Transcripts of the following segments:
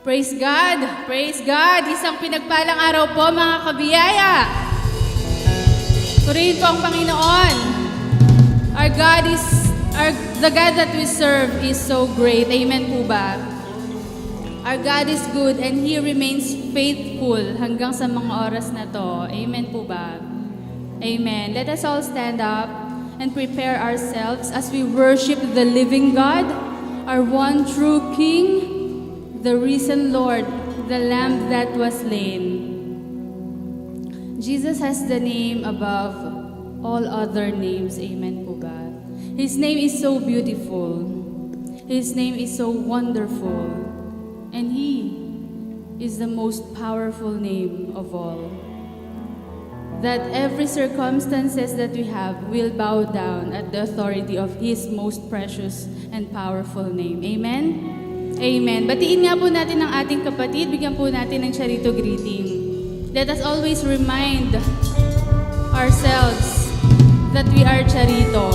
Praise God! Praise God! Isang pinagpalang araw po mga kabiyaya! Purihin po ang Panginoon. The God that we serve is so great. Amen po ba? Our God is good and He remains faithful hanggang sa mga oras na to. Amen po ba? Amen. Let us all stand up and prepare ourselves as we worship the living God, our one true King, the risen Lord, the Lamb that was slain. Jesus has the name above all other names. Amen po ba? His name is so beautiful. His name is so wonderful. And He is the most powerful name of all. That every circumstances that we have will bow down at the authority of His most precious and powerful name. Amen? Amen. Batiin nga po natin ang ating kapatid. Bigyan po natin ng charito greeting. Let us always remind ourselves that we are charito.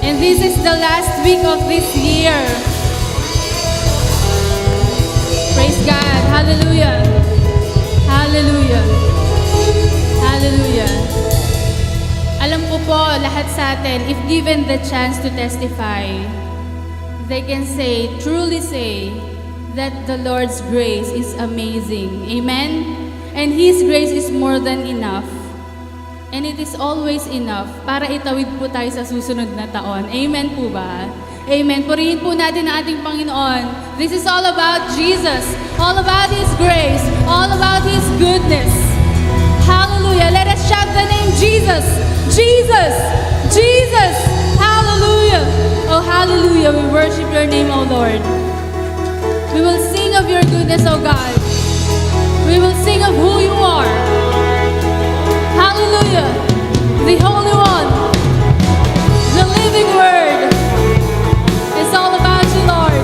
And this is the last week of this year. Praise God. Hallelujah. Hallelujah. Hallelujah. Alam ko po, lahat sa atin, if given the chance to testify, they can say, truly say, that the Lord's grace is amazing. Amen? And His grace is more than enough. And it is always enough para itawid po tayo sa susunod na taon. Amen po ba? Amen. Purihin po natin ang ating Panginoon. This is all about Jesus. All about His grace. All about His goodness. Hallelujah. Let us shout the name Jesus. Jesus. Jesus. Hallelujah. Oh, hallelujah. We worship your name, O Lord. We will sing of your goodness, O God. We will sing of who you are. Hallelujah. The Holy One. The living Word. It's all about you, Lord.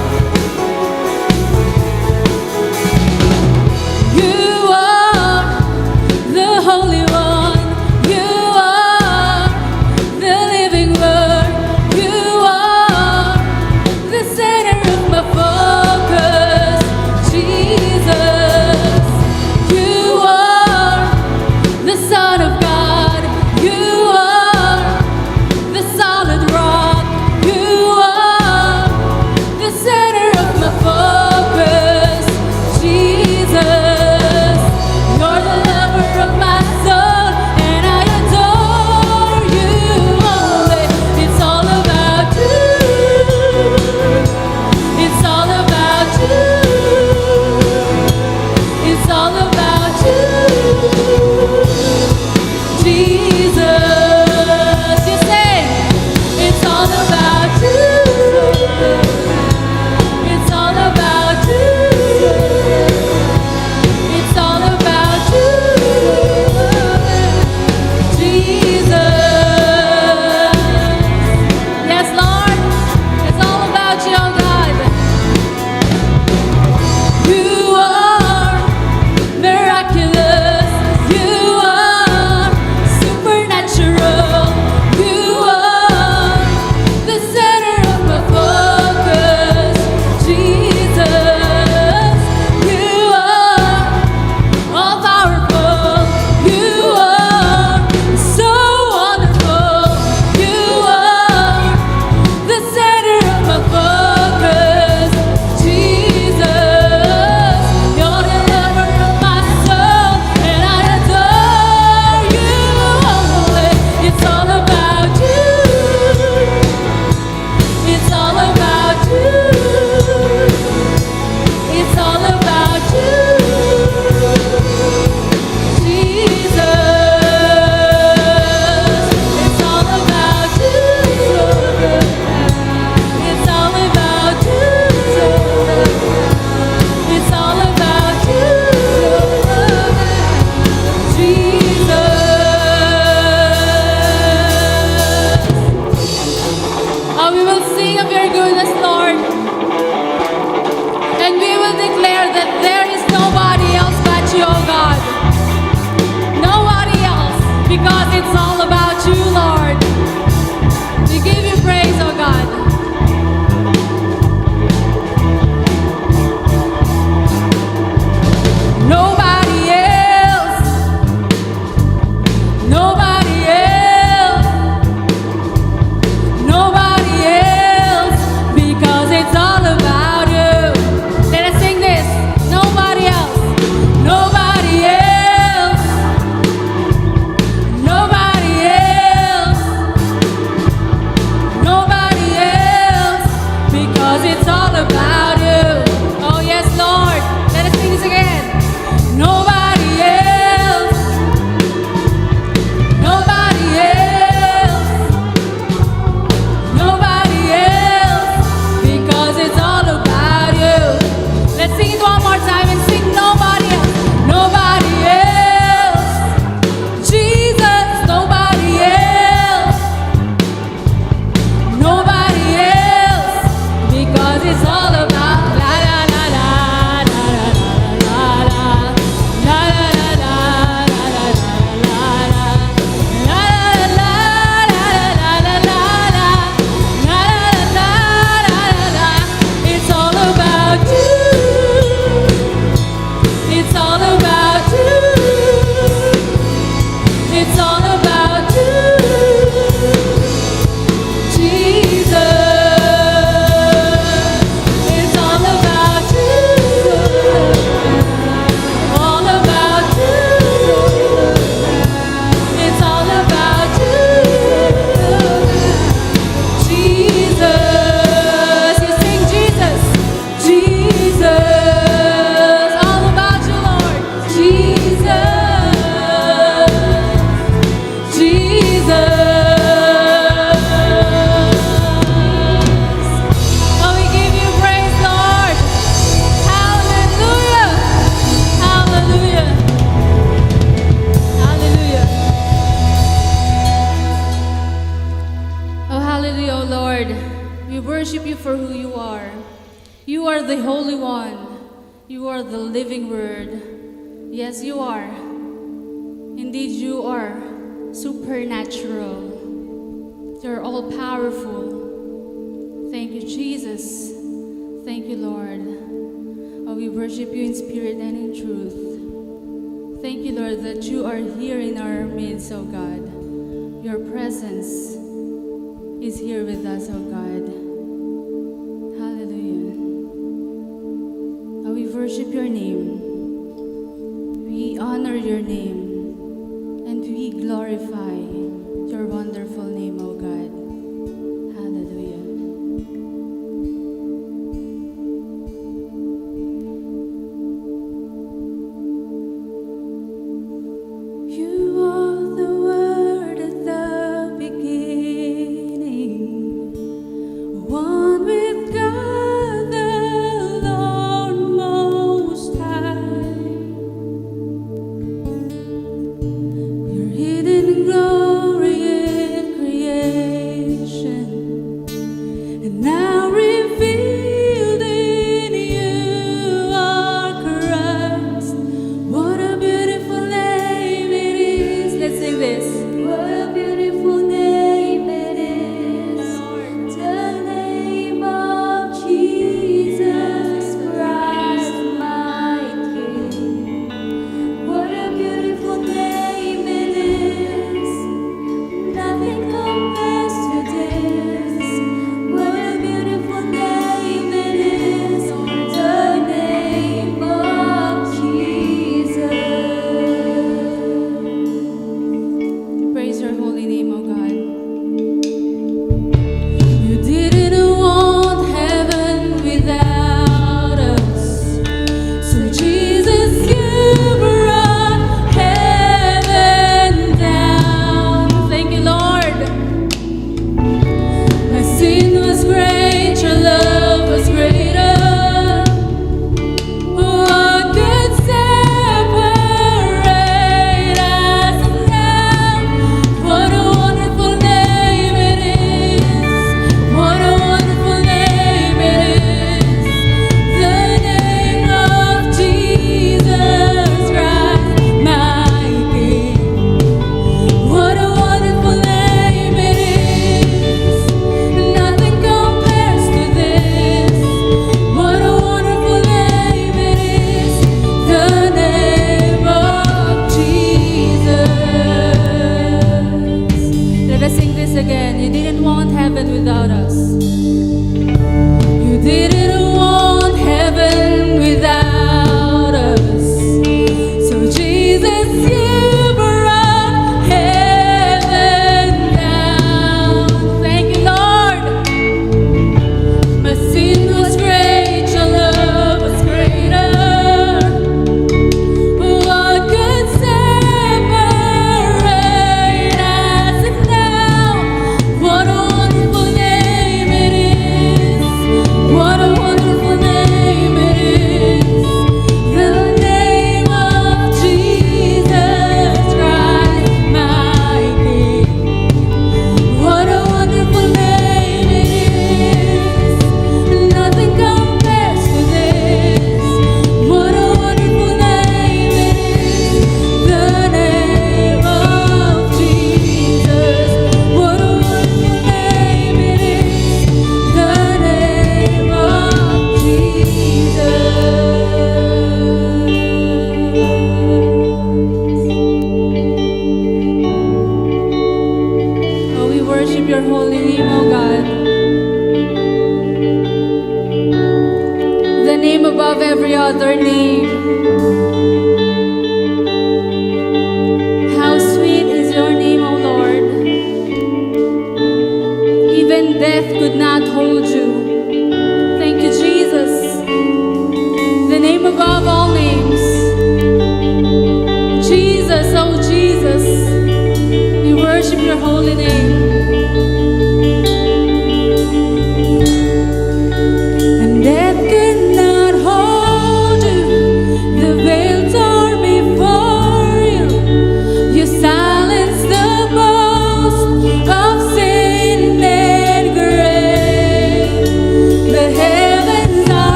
You are the Holy One. You are the living Word. You are the center of my focus, Jesus. You are the Son of God. You are the solid rock. You are the center of my focus, Jesus. You're the lover of my soul, and I adore you only. It's all about you. It's all about you. It's all about you, Jesus. You say, it's all about you. It's all about you. It's all about you, Jesus. Yes, Lord. It's all about you, oh God. You are miraculous. You are supernatural. You are the center of my focus, Jesus. You are all powerful. You are so wonderful. You are the center of my focus, Jesus. You're the lover of my soul, and I adore you only. It's all about you. It's all about you. It's all about you, Jesus. It's all about you. It's all about you. It's all about you, Jesus. Oh, we will sing of your goodness, Lord. And we will declare that there is nobody else but you, oh God. Nobody else, because it's all about you, Lord. We give you praise, oh God. are the Holy One. You are the living Word. Yes, you are. Indeed, you are supernatural. You're all powerful. Thank you, Jesus. Thank you, Lord. Oh, we worship you in spirit and in truth. Thank you, Lord, that you are here in our midst, oh God. Your presence is here with us, oh God. Hallelujah. Oh, we worship your name. We honor your name. And we glorify your wonderful name, oh God. Hallelujah. You are the Word at the beginning, one with God the Lord Most High. Your hidden glory in creation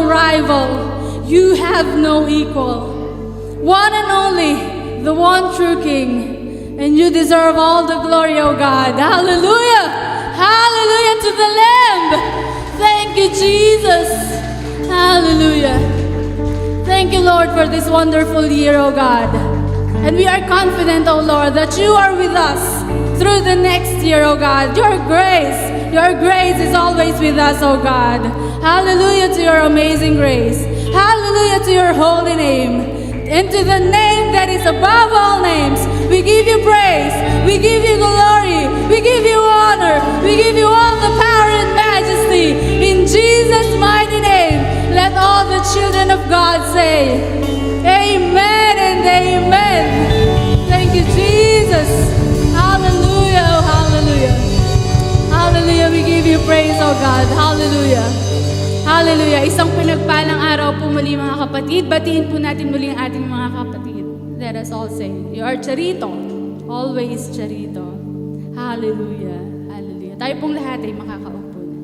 rival. You have no equal. One and only, the one true King. And you deserve all the glory, O God. Hallelujah! Hallelujah to the Lamb! Thank you, Jesus! Hallelujah! Thank you, Lord, for this wonderful year, O God. And we are confident, O Lord, that you are with us through the next year, O God. Your grace is always with us, O God. Hallelujah to your amazing grace. Hallelujah to your holy name. And to the name that is above all names, we give you praise, we give you glory, we give you honor, we give you all the power and majesty. In Jesus' mighty name, let all the children of God say, Amen and Amen. Thank you, Jesus. Hallelujah, oh, hallelujah. Hallelujah, we give you praise, oh God. Hallelujah. Hallelujah. Isang pinagpalang araw po muli mga kapatid. Batiin po natin muli ang ating mga kapatid. Let us all say, you are Charito. Always Charito. Hallelujah. Hallelujah. Tayo pong lahat ay makakaupo na.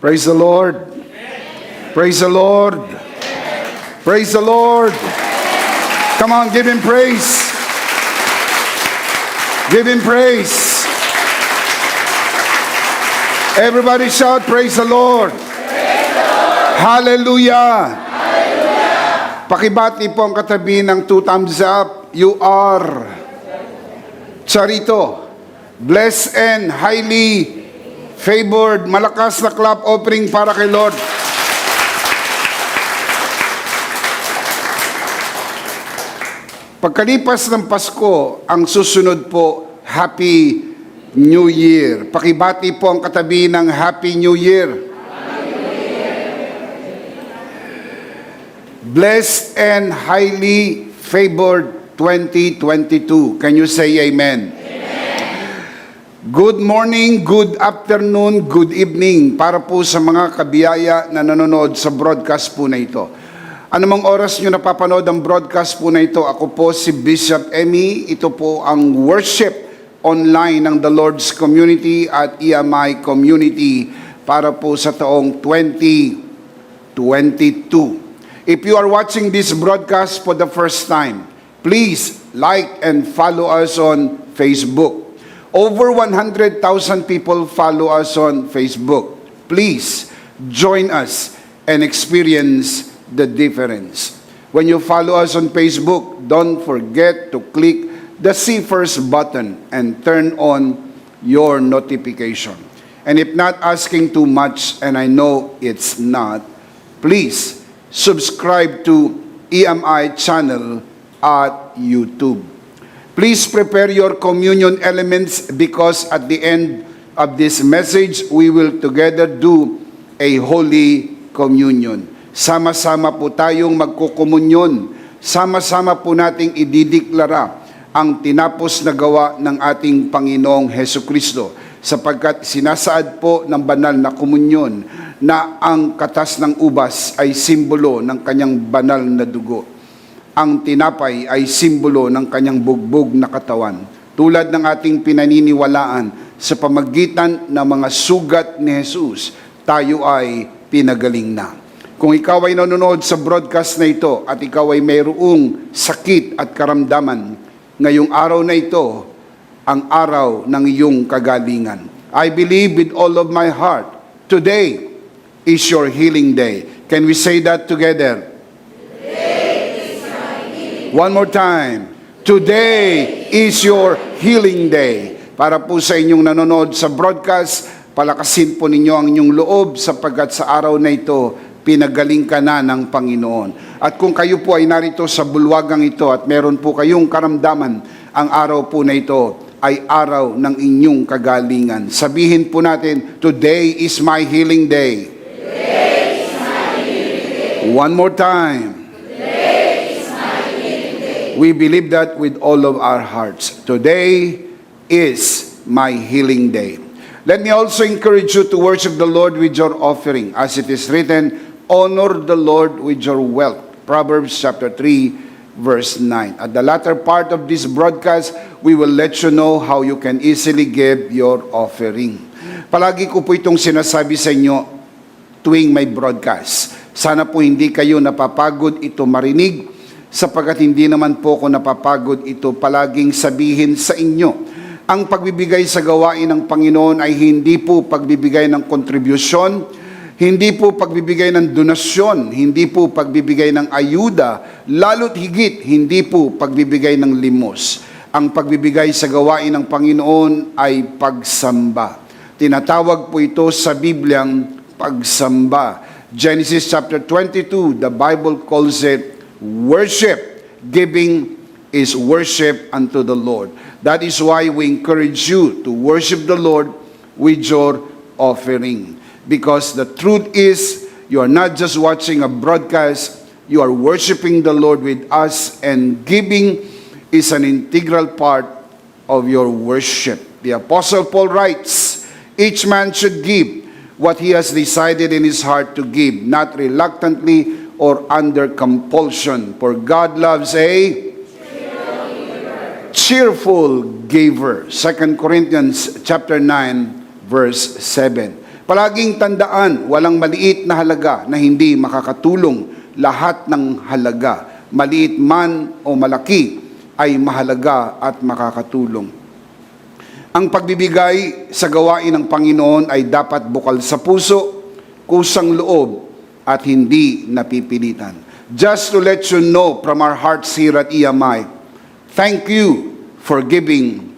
Praise the Lord. Praise the Lord. Praise the Lord. Come on, give him praise. Give him praise. Everybody shout, praise the Lord. Praise the Lord. Hallelujah. Hallelujah. Pakibati po ang katabi ng 2 thumbs up. You are Charito. Blessed and highly favored. Malakas na clap offering para kay Lord. Pagkalipas ng Pasko, ang susunod po, Happy New Year. Pakibati po ang katabi ng Happy New Year. Happy New Year. Blessed and highly favored 2022. Can you say amen? Amen. Good morning, good afternoon, good evening para po sa mga kabiyaya na nanonood sa broadcast po na ito. Anumang oras nyo napapanood ang broadcast po na ito, ako po si Bishop Emmy. Ito po ang worship online ng The Lord's Community at EMI Community para po sa taong 2022. If you are watching this broadcast for the first time, please like and follow us on Facebook. Over 100,000 people follow us on Facebook. Please join us and experience the difference. When you follow us on Facebook, don't forget to click the See First button and turn on your notification. And if not asking too much, and I know it's not, please subscribe to EMI channel at YouTube. Please prepare your communion elements because at the end of this message, we will together do a Holy Communion. Sama-sama po tayong magkukomunyon. Sama-sama po nating idideklara ang tinapos na gawa ng ating Panginoong Hesukristo sapagkat sinasaad po ng banal na komunyon na ang katas ng ubas ay simbolo ng kanyang banal na dugo. Ang tinapay ay simbolo ng kanyang bugbog na katawan. Tulad ng ating pinaniniwalaan sa pamagitan ng mga sugat ni Jesus, tayo ay pinagaling na. Kung ikaw ay nanonood sa broadcast na ito at ikaw ay mayroong sakit at karamdaman, ngayong araw na ito, ang araw ng iyong kagalingan. I believe with all of my heart, today is your healing day. Can we say that together? Today is my healing. One more time. Today is your healing day. Para po sa inyong nanonood sa broadcast, palakasin po ninyo ang inyong loob sapagkat sa araw na ito, pinagaling ka na ng Panginoon. At kung kayo po ay narito sa bulwagang ito at meron po kayong karamdaman, ang araw po na ito ay araw ng inyong kagalingan. Sabihin po natin, today is my healing day. Today is my healing day. One more time. Today is my healing day. We believe that with all of our hearts. Today is my healing day. Let me also encourage you to worship the Lord with your offering. As it is written, honor the Lord with your wealth. Proverbs chapter 3, verse 9. At the latter part of this broadcast, we will let you know how you can easily give your offering. Palagi ko po itong sinasabi sa inyo tuwing may broadcast. Sana po hindi kayo napapagod ito marinig, sapagkat hindi naman po ako napapagod ito palaging sabihin sa inyo. Ang pagbibigay sa gawain ng Panginoon ay hindi po pagbibigay ng kontribusyon, hindi po pagbibigay ng donasyon, hindi po pagbibigay ng ayuda, lalo't higit, hindi po pagbibigay ng limos. Ang pagbibigay sa gawain ng Panginoon ay pagsamba. Tinatawag po ito sa Bibliang pagsamba. Genesis chapter 22, the Bible calls it worship. Giving is worship unto the Lord. That is why we encourage you to worship the Lord with your offering. Because the truth is, you are not just watching a broadcast, you are worshiping the Lord with us, and giving is an integral part of your worship. The Apostle Paul writes, each man should give what he has decided in his heart to give, not reluctantly or under compulsion. For God loves a cheerful giver. 2 Corinthians chapter 9, verse 7. Palaging tandaan, walang maliit na halaga na hindi makakatulong. Lahat ng halaga, maliit man o malaki, ay mahalaga at makakatulong. Ang pagbibigay sa gawain ng Panginoon ay dapat bukal sa puso, kusang loob, at hindi napipilitan. Just to let you know from our hearts here at EMI, thank you for giving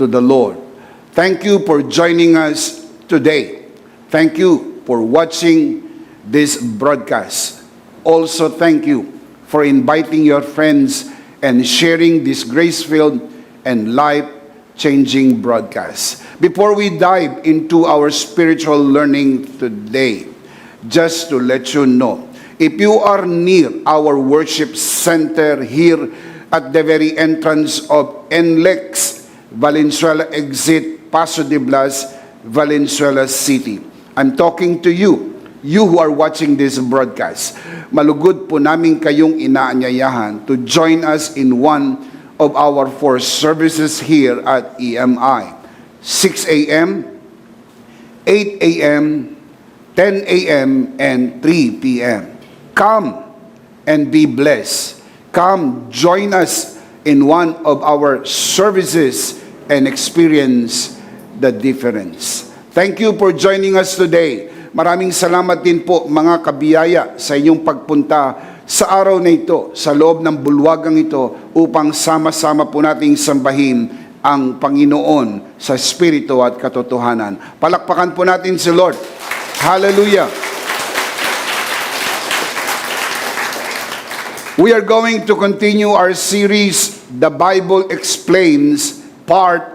to the Lord. Thank you for joining us today. Thank you for watching this broadcast. Also, thank you for inviting your friends and sharing this grace-filled and life-changing broadcast. Before we dive into our spiritual learning today, just to let you know, if you are near our worship center here at the very entrance of NLEX, Valenzuela Exit, Paso de Blas, Valenzuela City, I'm talking to you, you who are watching this broadcast. Malugod po namin kayong inaanyayahan to join us in one of our 4 services here at EMI. 6 a.m., 8 a.m., 10 a.m., and 3 p.m. Come and be blessed. Come join us in one of our services and experience the difference. Thank you for joining us today. Maraming salamat din po mga kabiyaya sa inyong pagpunta sa araw na ito, sa loob ng bulwagang ito, upang sama-sama po nating sambahin ang Panginoon sa Espiritu at katotohanan. Palakpakan po natin si Lord. Hallelujah! We are going to continue our series, The Bible Explains, Part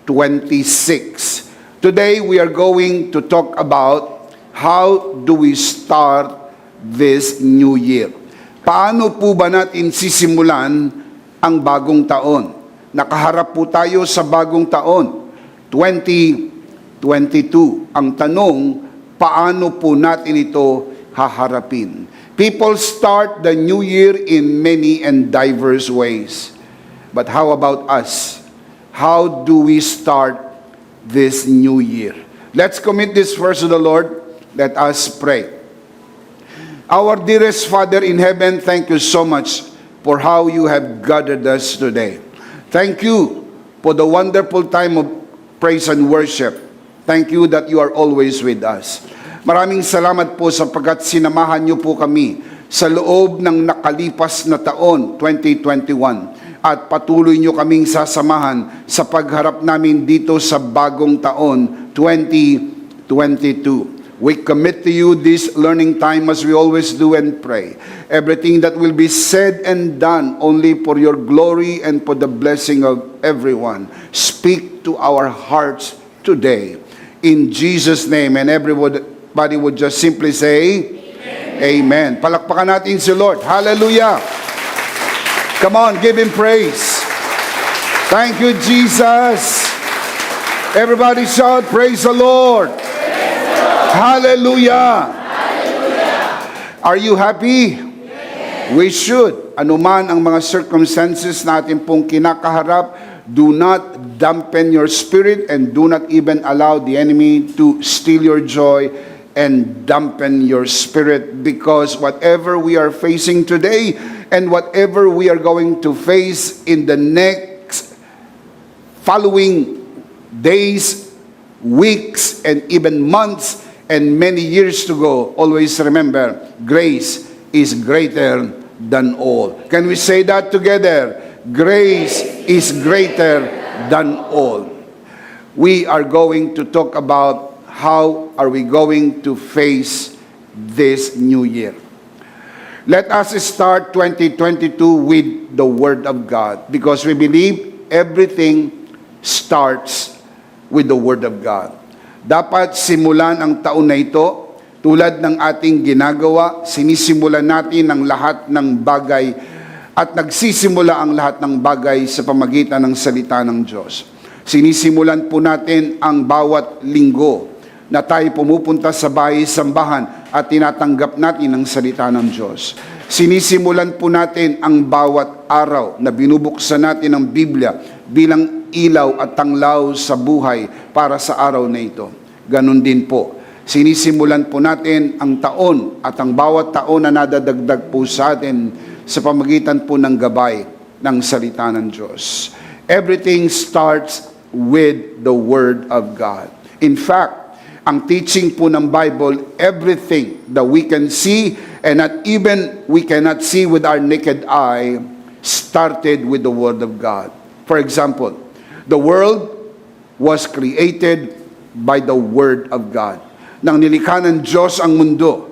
26. Today, we are going to talk about how do we start this new year. Paano po ba natin sisimulan ang bagong taon? Nakaharap po tayo sa bagong taon, 2022. Ang tanong, paano po natin ito haharapin? People start the new year in many and diverse ways. But how about us? How do we start this new year? Let's commit this verse to the Lord. Let us pray. Our dearest Father in heaven, thank you so much for how you have gathered us today. Thank you for the wonderful time of praise and worship. Thank you that you are always with us. Maraming salamat po sapagkat sinamahan niyo po kami sa loob ng nakalipas na taon, 2021. At patuloy niyo kaming sasamahan sa pagharap namin dito sa bagong taon, 2022. We commit to you this learning time as we always do and pray. Everything that will be said and done only for your glory and for the blessing of everyone. Speak to our hearts today. In Jesus' name. And everybody would just simply say, Amen. Palakpakan natin si Lord. Hallelujah. Come on, give Him praise. Thank you, Jesus. Everybody shout, praise the Lord. Hallelujah. Hallelujah. Are you happy? Yes. We should. anuman ang mga circumstances natin pong kinakaharap, do not dampen your spirit and do not even allow the enemy to steal your joy and dampen your spirit, because whatever we are facing today and whatever we are going to face in the next following days, weeks, and even months, and many years to go, always remember, grace is greater than all. Can we say that together? Grace is greater than all. We are going to talk about how are we going to face this new year. Let us start 2022 with the Word of God, because we believe everything starts with the Word of God. Dapat simulan ang taon na ito tulad ng ating ginagawa, sinisimulan natin ang lahat ng bagay at nagsisimula ang lahat ng bagay sa pamagitan ng salita ng Diyos. Sinisimulan po natin ang bawat linggo na tayo pumupunta sa bahay-sambahan at tinatanggap natin ang salita ng Diyos. Sinisimulan po natin ang bawat araw na binubuksan natin ang Biblia bilang ilaw at tanglaw sa buhay para sa araw na ito. Ganon din po. Sinisimulan po natin ang taon at ang bawat taon na nadadagdag po sa atin sa pamagitan po ng gabay ng salita ng Diyos. Everything starts with the Word of God. In fact, ang teaching po ng Bible, everything that we can see and not even we cannot see with our naked eye, started with the Word of God. For example, the world was created by the Word of God. Nang nilikha ng Diyos ang mundo,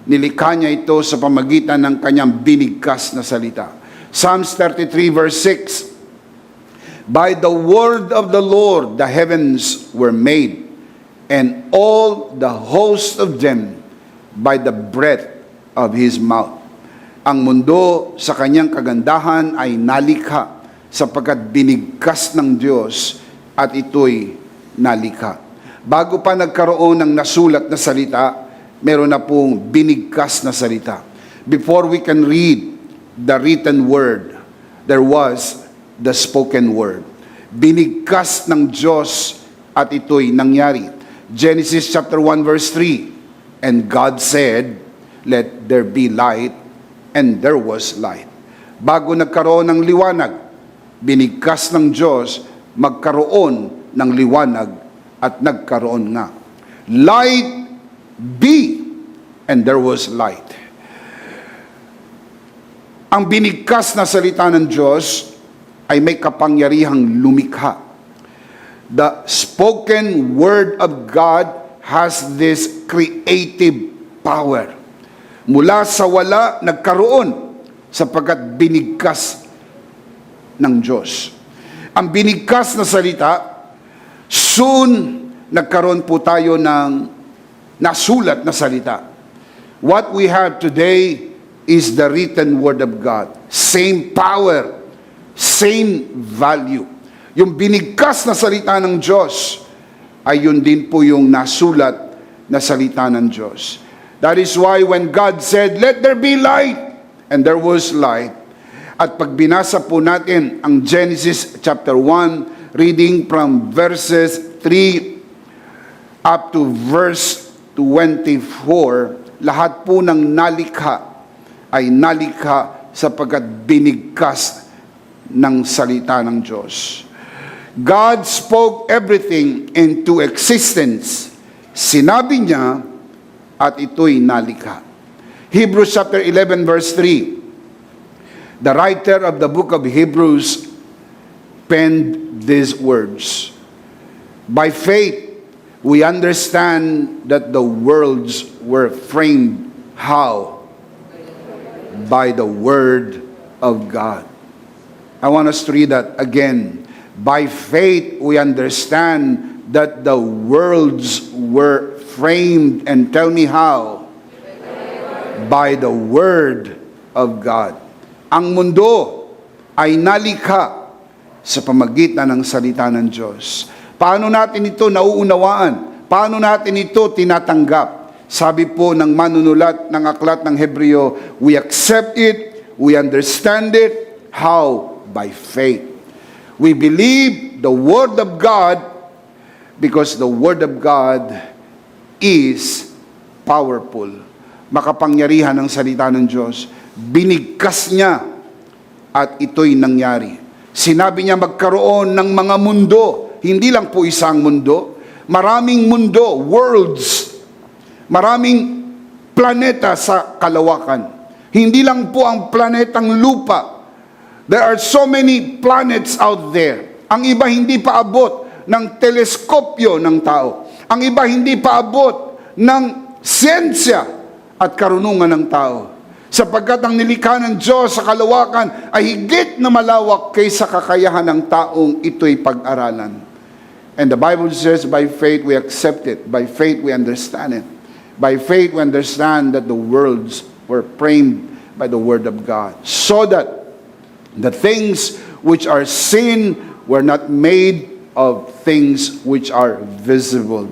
nilikha niya ito sa pamagitan ng kanyang binigkas na salita. Psalms 33 verse 6, by the word of the Lord the heavens were made, and all the host of them by the breath of His mouth. Ang mundo sa kanyang kagandahan ay nalikha sapagkat binigkas ng Diyos at ito'y nalikha. Bago pa nagkaroon ng nasulat na salita, meron na pong binigkas na salita. Before we can read the written word, there was the spoken word. Binigkas ng Diyos at ito'y nangyari. Genesis chapter 1 verse 3, and God said, let there be light, and there was light. Bago nagkaroon ng liwanag, binigkas ng Diyos magkaroon ng liwanag at nagkaroon nga. Light be, and there was light. Ang binigkas na salita ng Diyos ay may kapangyarihang lumikha. The spoken word of God has this creative power. Mula sa wala, nagkaroon sapagkat binigkas ng Diyos. Ang binigkas na salita, soon nagkaroon po tayo ng nasulat na salita. What we have today is the written word of God. Same power, same value. Yung binigkas na salita ng Diyos ay yun din po yung nasulat na salita ng Diyos. That is why when God said, let there be light, and there was light. At pag binasa po natin ang Genesis chapter 1, reading from verses 3 up to verse 24, lahat po ng nalikha ay nalikha sapagkat binigkas ng salita ng Diyos. God spoke everything into existence. Sinabi niya at ito'y nalikha. Hebrews chapter 11 verse 3. The writer of the book of Hebrews penned these words. By faith, we understand that the worlds were framed how? By the word of God. I want us to read that again. By faith, we understand that the worlds were framed, and tell me how? By the word of God. Ang mundo ay nalikha sa pamagitan ng salita ng Diyos. Paano natin ito nauunawaan? Paano natin ito tinatanggap? Sabi po ng manunulat ng aklat ng Hebreo, we accept it We understand it. How? By faith. We believe the Word of God because the Word of God is powerful. Makapangyarihan ang salita ng Diyos. Binigkas niya at ito'y nangyari. Sinabi niya magkaroon ng mga mundo. Hindi lang po isang mundo. Maraming mundo, worlds. Maraming planeta sa kalawakan. Hindi lang po ang planetang lupa. There are so many planets out there. Ang iba hindi pa abot ng teleskopyo ng tao. Ang iba hindi pa abot ng siyensya at karunungan ng tao. Sapagkat ang nilikha ng Diyos sa kalawakan ay higit na malawak kaysa kakayahan ng taong ito'y pag-aralan. And the Bible says, by faith we accept it. By faith we understand it. By faith we understand that the worlds were framed by the Word of God, so that the things which are seen were not made of things which are visible.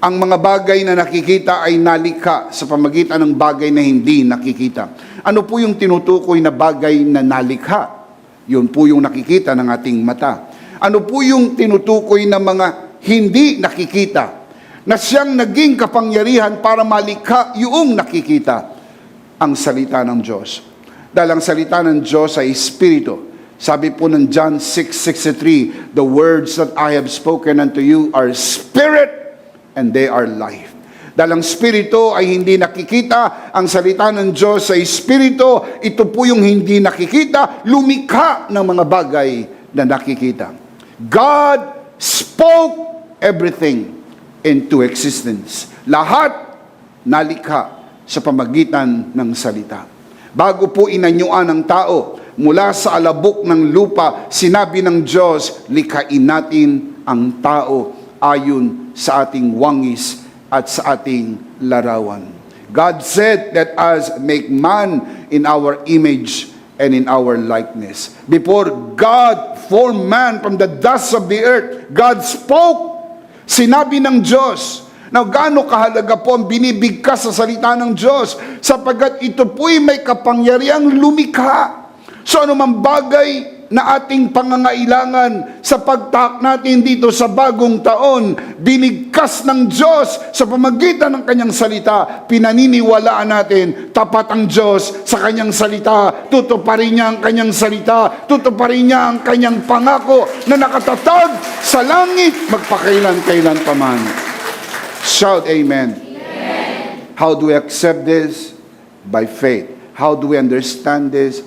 Ang mga bagay na nakikita ay nalikha sa pamagitan ng bagay na hindi nakikita. Ano po yung tinutukoy na bagay na nalikha? Yun po yung nakikita ng ating mata. Ano po yung tinutukoy na mga hindi nakikita? Na siyang naging kapangyarihan para malikha yung nakikita, ang salita ng Diyos. Dahil ang salita ng Diyos ay Espiritu. Sabi po ng John 6:63, the words that I have spoken unto you are spirit and they are life. Dahil ang Espiritu ay hindi nakikita, ang salita ng Diyos ay Espiritu, ito po yung hindi nakikita, lumikha ng mga bagay na nakikita. God spoke everything into existence. Lahat nalikha sa pamagitan ng salita. Bago po inanyuan ng tao, mula sa alabok ng lupa, sinabi ng Diyos, likhain natin ang tao ayon sa ating wangis at sa ating larawan. God said, let us make man in our image and in our likeness. Before God formed man from the dust of the earth, God spoke. Sinabi ng Diyos. Now, gaano kahalaga po ang binibigkas sa salita ng Diyos sapagkat ito po'y may kapangyarihang lumikha. So, anumang bagay na ating pangangailangan sa pagtahak natin dito sa bagong taon, binigkas ng Diyos sa pamagitan ng kanyang salita. Pinaniniwalaan natin, tapat ang Diyos sa kanyang salita. Tutuparin niya ang kanyang salita. Tutuparin niya ang kanyang pangako na nakatatag sa langit magpakailan-kailan pa man. Shout amen. Amen. How do we accept this? By faith. How do we understand this?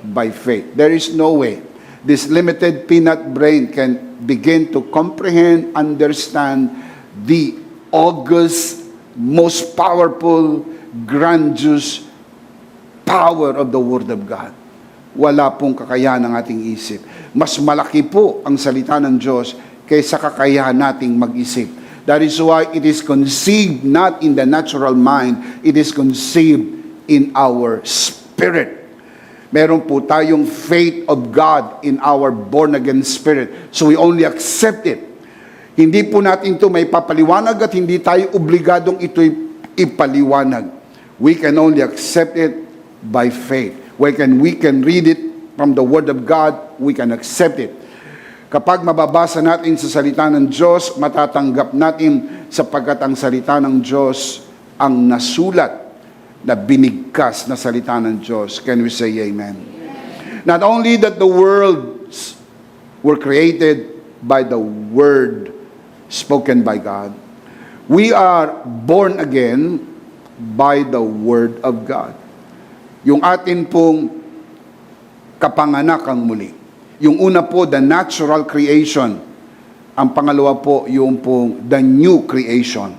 By faith. There is no way this limited peanut brain can begin to comprehend, understand the august, most powerful, grandiose power of the Word of God. Wala pong kakayahan ng ating isip. Mas malaki po ang salita ng Diyos kaysa kakayahan nating mag-isip. That is why it is conceived not in the natural mind, it is conceived in our spirit. Meron po tayong faith of God in our born-again spirit. So we only accept it. Hindi po natin ito may papaliwanag at hindi tayo obligadong ito'y ipaliwanag. We can only accept it by faith. We can read it from the Word of God, we can accept it. Kapag mababasa natin sa salita ng Diyos, matatanggap natin sapagkat ang salita ng Diyos ang nasulat na binigkas na salita ng Diyos. Can we say amen? Not only that the worlds were created by the Word spoken by God, we are born again by the Word of God. Yung atin pong kapanganakang muli. Yung una po, the natural creation. Ang pangalawa po, yung pong the new creation.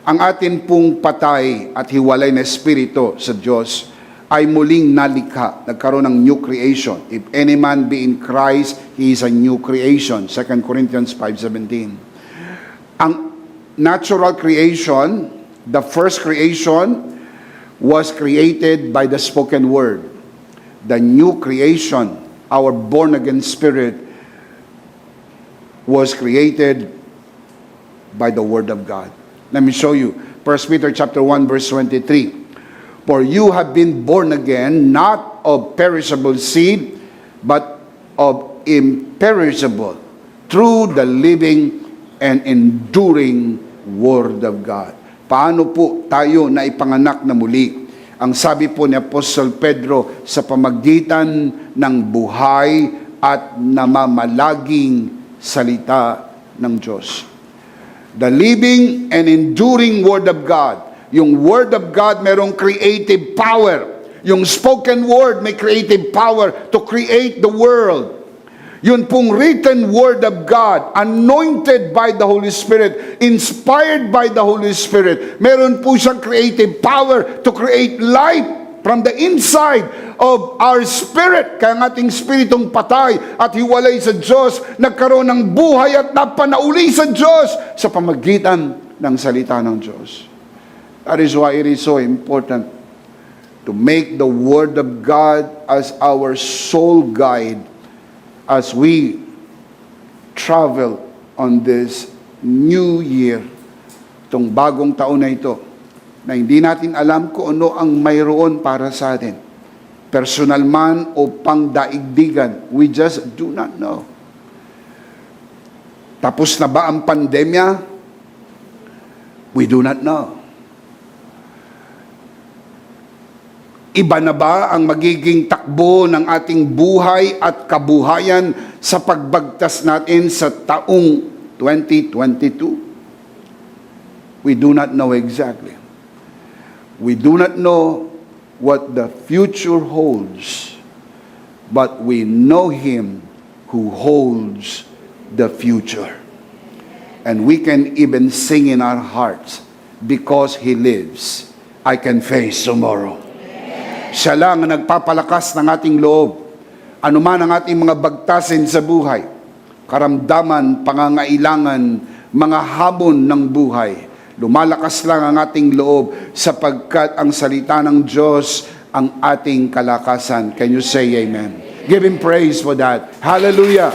Ang atin pong patay at hiwalay na espiritu sa Diyos ay muling nalikha, nagkaroon ng new creation. If any man be in Christ, he is a new creation. 2 Corinthians 5:17. Ang natural creation, the first creation, was created by the spoken word. The new creation, our born-again spirit, was created by the Word of God. Let me show you. 1 Peter chapter 1, verse 23. For you have been born again, not of perishable seed, but of imperishable, through the living and enduring Word of God. Paano po tayo na ipanganak na muli? Ang sabi po ni Apostol Pedro, sa pamagitan ng buhay at namamalaging salita ng Diyos. The living and enduring Word of God. Yung Word of God merong creative power. Yung spoken word may creative power to create the world. Yun pong written Word of God, anointed by the Holy Spirit, inspired by the Holy Spirit, meron po siyang creative power to create life from the inside of our spirit. Kaya ang ating spiritong patay at hiwalay sa Diyos, nagkaroon ng buhay at napanauli sa Diyos sa pamagitan ng salita ng Diyos. That is why it is so important to make the Word of God as our soul guide as we travel on this new year, itong bagong taon na ito, na hindi natin alam kung ano ang mayroon para sa atin. Personal man o pangdaigdigan, we just do not know. Tapos na ba ang pandemya? We do not know. Iba na ba ang magiging takbo ng ating buhay at kabuhayan sa pagbagtas natin sa taong 2022? We do not know exactly. We do not know what the future holds, but we know Him who holds the future. And we can even sing in our hearts, because He lives, I can face tomorrow. Siya lang ang nagpapalakas ng ating loob. Ano man ang ating mga bagtasin sa buhay, karamdaman, pangangailangan, mga hamon ng buhay, lumalakas lang ang ating loob sapagkat ang salita ng Diyos ang ating kalakasan. Can you say amen? Give Him praise for that. Hallelujah.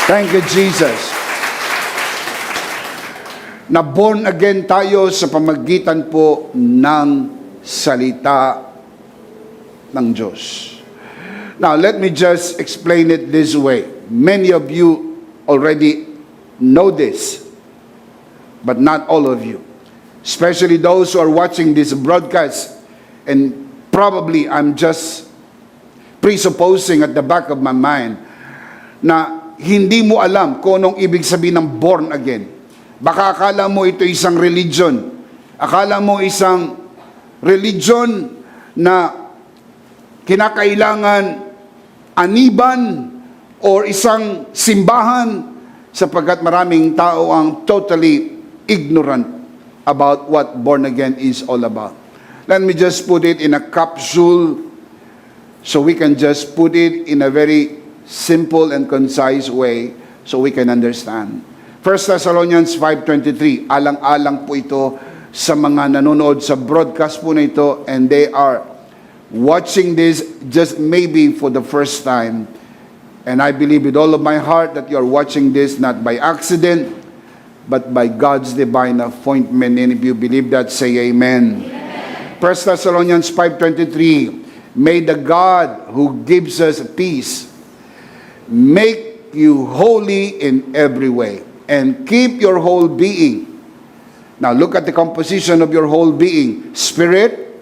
Thank you, Jesus. Na born again tayo sa pamagitan po ng salita ng Diyos. Now, let me just explain it this way. Many of you already know this, but not all of you. Especially those who are watching this broadcast, and probably I'm just presupposing at the back of my mind na hindi mo alam kung anong ibig sabihin ng born again. Baka akala mo ito isang religion. Akala mo isang religion na kinakailangan aniban or isang simbahan, sapagkat maraming tao ang totally ignorant about what born again is all about. Let me just put it in a capsule so we can just put it in a very simple and concise way so we can understand. 1 Thessalonians 5:23, alang-alang po ito sa mga nanonood sa broadcast po na ito, and they are watching this just maybe for the first time. And I believe with all of my heart that you are watching this not by accident, but by God's divine appointment. And if you believe that, say amen. 1 Thessalonians 5:23, may the God who gives us peace make you holy in every way, and keep your whole being. Now look at the composition of your whole being. Spirit,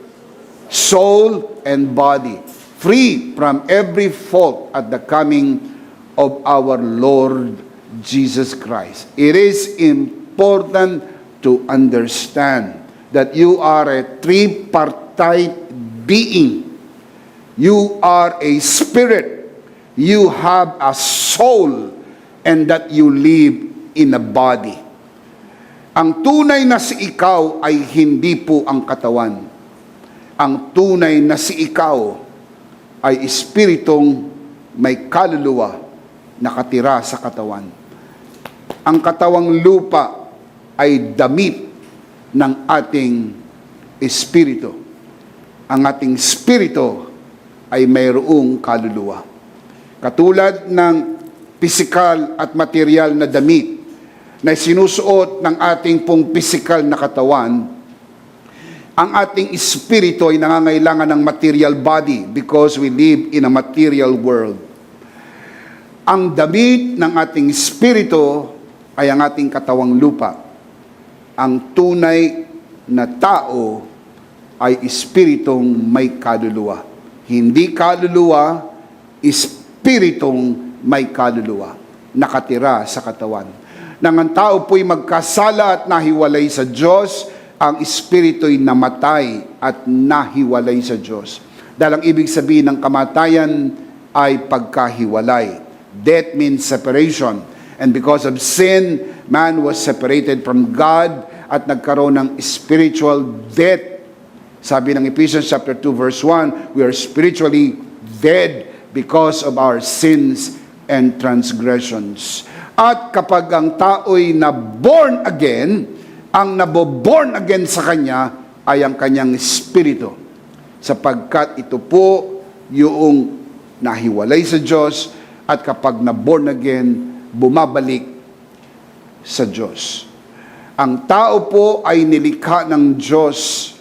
soul, and body. Free from every fault at the coming of our Lord Jesus Christ. It is important to understand that you are a tripartite being. You are a spirit. You have a soul. And that you live in a body. Ang tunay na si ikaw ay hindi po ang katawan. Ang tunay na si ikaw ay espiritong may kaluluwa nakatira sa katawan. Ang katawang lupa ay damit ng ating espiritu. Ang ating espiritu ay mayroong kaluluwa. Katulad ng pisikal at material na damit na sinusuot ng ating pong pisikal na katawan, Ang ating espiritu ay nangangailangan ng material body because we live in a material world. Ang damit ng ating espiritu ay ang ating katawang lupa. Ang tunay na tao ay espiritong may kaluluwa. Hindi kaluluwa, espiritong may kaluluwa. Nakatira sa katawan. Nang ang tao po'y magkasala at nahiwalay sa Diyos, ang espiritu'y namatay at nahiwalay sa Diyos. Dahil ang ibig sabihin ng kamatayan ay pagkahiwalay. Death means separation. And because of sin, man was separated from God at nagkaroon ng spiritual death. Sabi ng Ephesians chapter 2 verse 1, we are spiritually dead because of our sins and transgressions. At kapag ang tao'y na-born again, ang naboborn again sa kanya ay ang kanyang espiritu. Sapagkat ito po yung nahiwalay sa Diyos at kapag na-born again, bumabalik sa Diyos. Ang tao po ay nilikha ng Diyos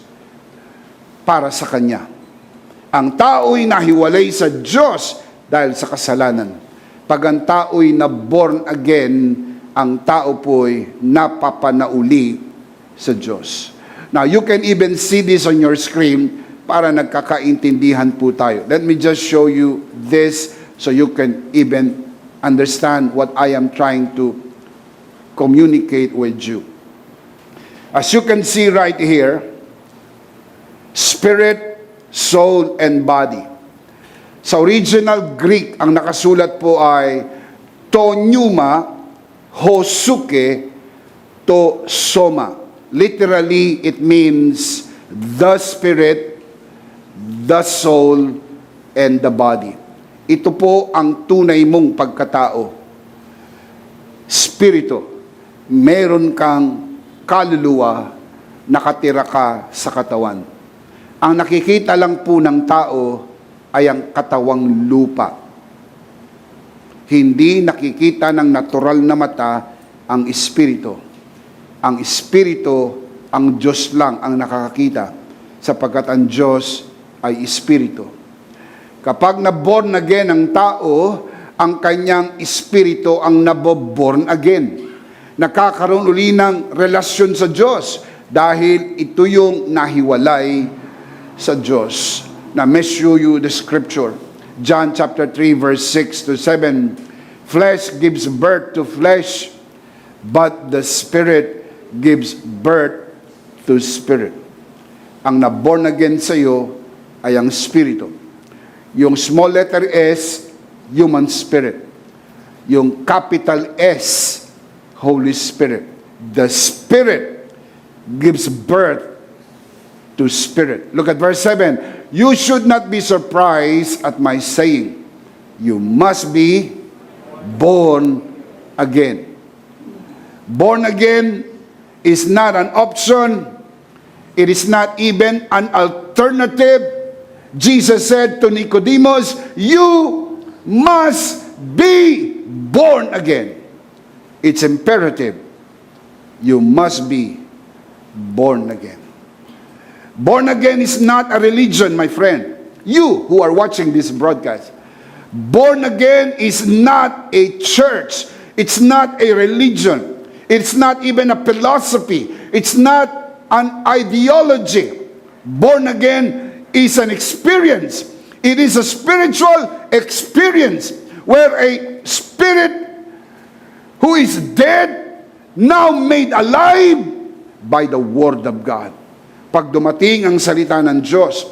para sa Kanya. Ang tao'y nahiwalay sa Diyos dahil sa kasalanan. Pag ang tao'y na-born again, ang tao po'y napapanauli sa Diyos. Now, you can even see this on your screen para nagkakaintindihan po tayo. Let me just show you this so you can even understand what I am trying to communicate with you. As you can see right here, spirit, soul, and body. Sa original Greek, ang nakasulat po ay to pneuma, hosuke, to soma. Literally, it means the spirit, the soul, and the body. Ito po ang tunay mong pagkatao. Spirito. Meron kang kaluluwa, nakatira ka sa katawan. Ang nakikita lang po ng tao ay ang katawang lupa. Hindi nakikita ng natural na mata ang espiritu. Ang espiritu, ang Diyos lang ang nakakakita sapagkat ang Diyos ay espiritu. Kapag na-born again ang tao, ang kanyang espiritu ang naboborn again. Nakakaroon uli ng relasyon sa Diyos dahil ito yung nahiwalay sa Diyos. Now, may show you the scripture. John chapter 3 verse 6 to 7. Flesh gives birth to flesh, but the Spirit gives birth to spirit. Ang na-born again sa iyo ay ang spirito. Yung small letter S, human spirit. Yung capital S, Holy Spirit. The Spirit gives birth to spirit. Look at verse 7. You should not be surprised at my saying, you must be born again. Born again is not an option. It is not even an alternative. Jesus said to Nicodemus, you must be born again. It's imperative. You must be born again. Born again is not a religion, my friend. You who are watching this broadcast. Born again is not a church. It's not a religion. It's not even a philosophy. It's not an ideology. Born again is an experience. It is a spiritual experience where a spirit who is dead now made alive by the Word of God. Pag dumating ang salita ng Diyos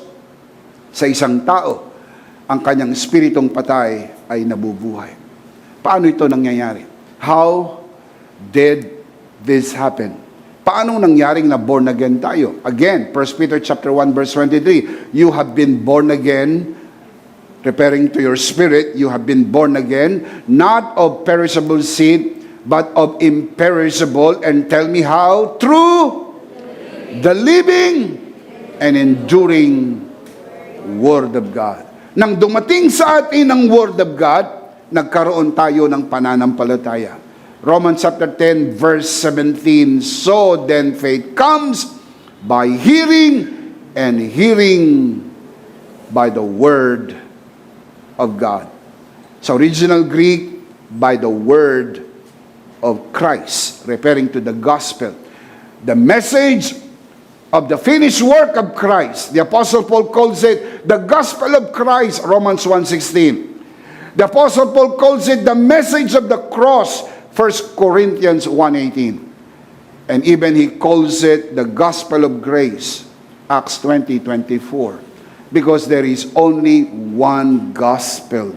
sa isang tao, ang kanyang espiritong patay ay nabubuhay. Paano ito nangyayari? How did this happen? Paano nangyaring na born again tayo? Again, 1 Peter chapter 1 verse 23, you have been born again, referring to your spirit, you have been born again, not of perishable seed, but of imperishable, and tell me how? Through the living and enduring Word of God. Nang dumating sa atin ang Word of God, nagkaroon tayo ng pananampalataya. Romans chapter 10 verse 17, so then faith comes by hearing, and hearing by the word of God. Sa original Greek, by the word of Christ, referring to the gospel. The message of the finished work of Christ. The Apostle Paul calls it the gospel of Christ, Romans 1:16. The Apostle Paul calls it the message of the cross, 1 Corinthians 1:18. And even he calls it the gospel of grace, Acts 20:24. Because there is only one gospel.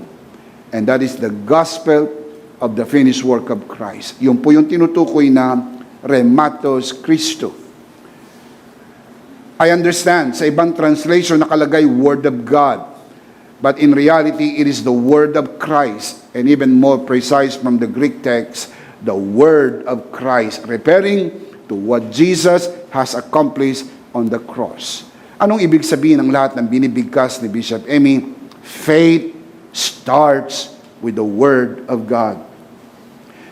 And that is the gospel of the finished work of Christ. Yun po yung tinutukoy na Rematos Christo. I understand, sa ibang translation nakalagay Word of God. But in reality, it is the Word of Christ. And even more precise from the Greek text, the Word of Christ, referring to what Jesus has accomplished on the cross. Anong ibig sabihin ng lahat ng binibigkas ni Bishop Emmy? Faith starts with the Word of God.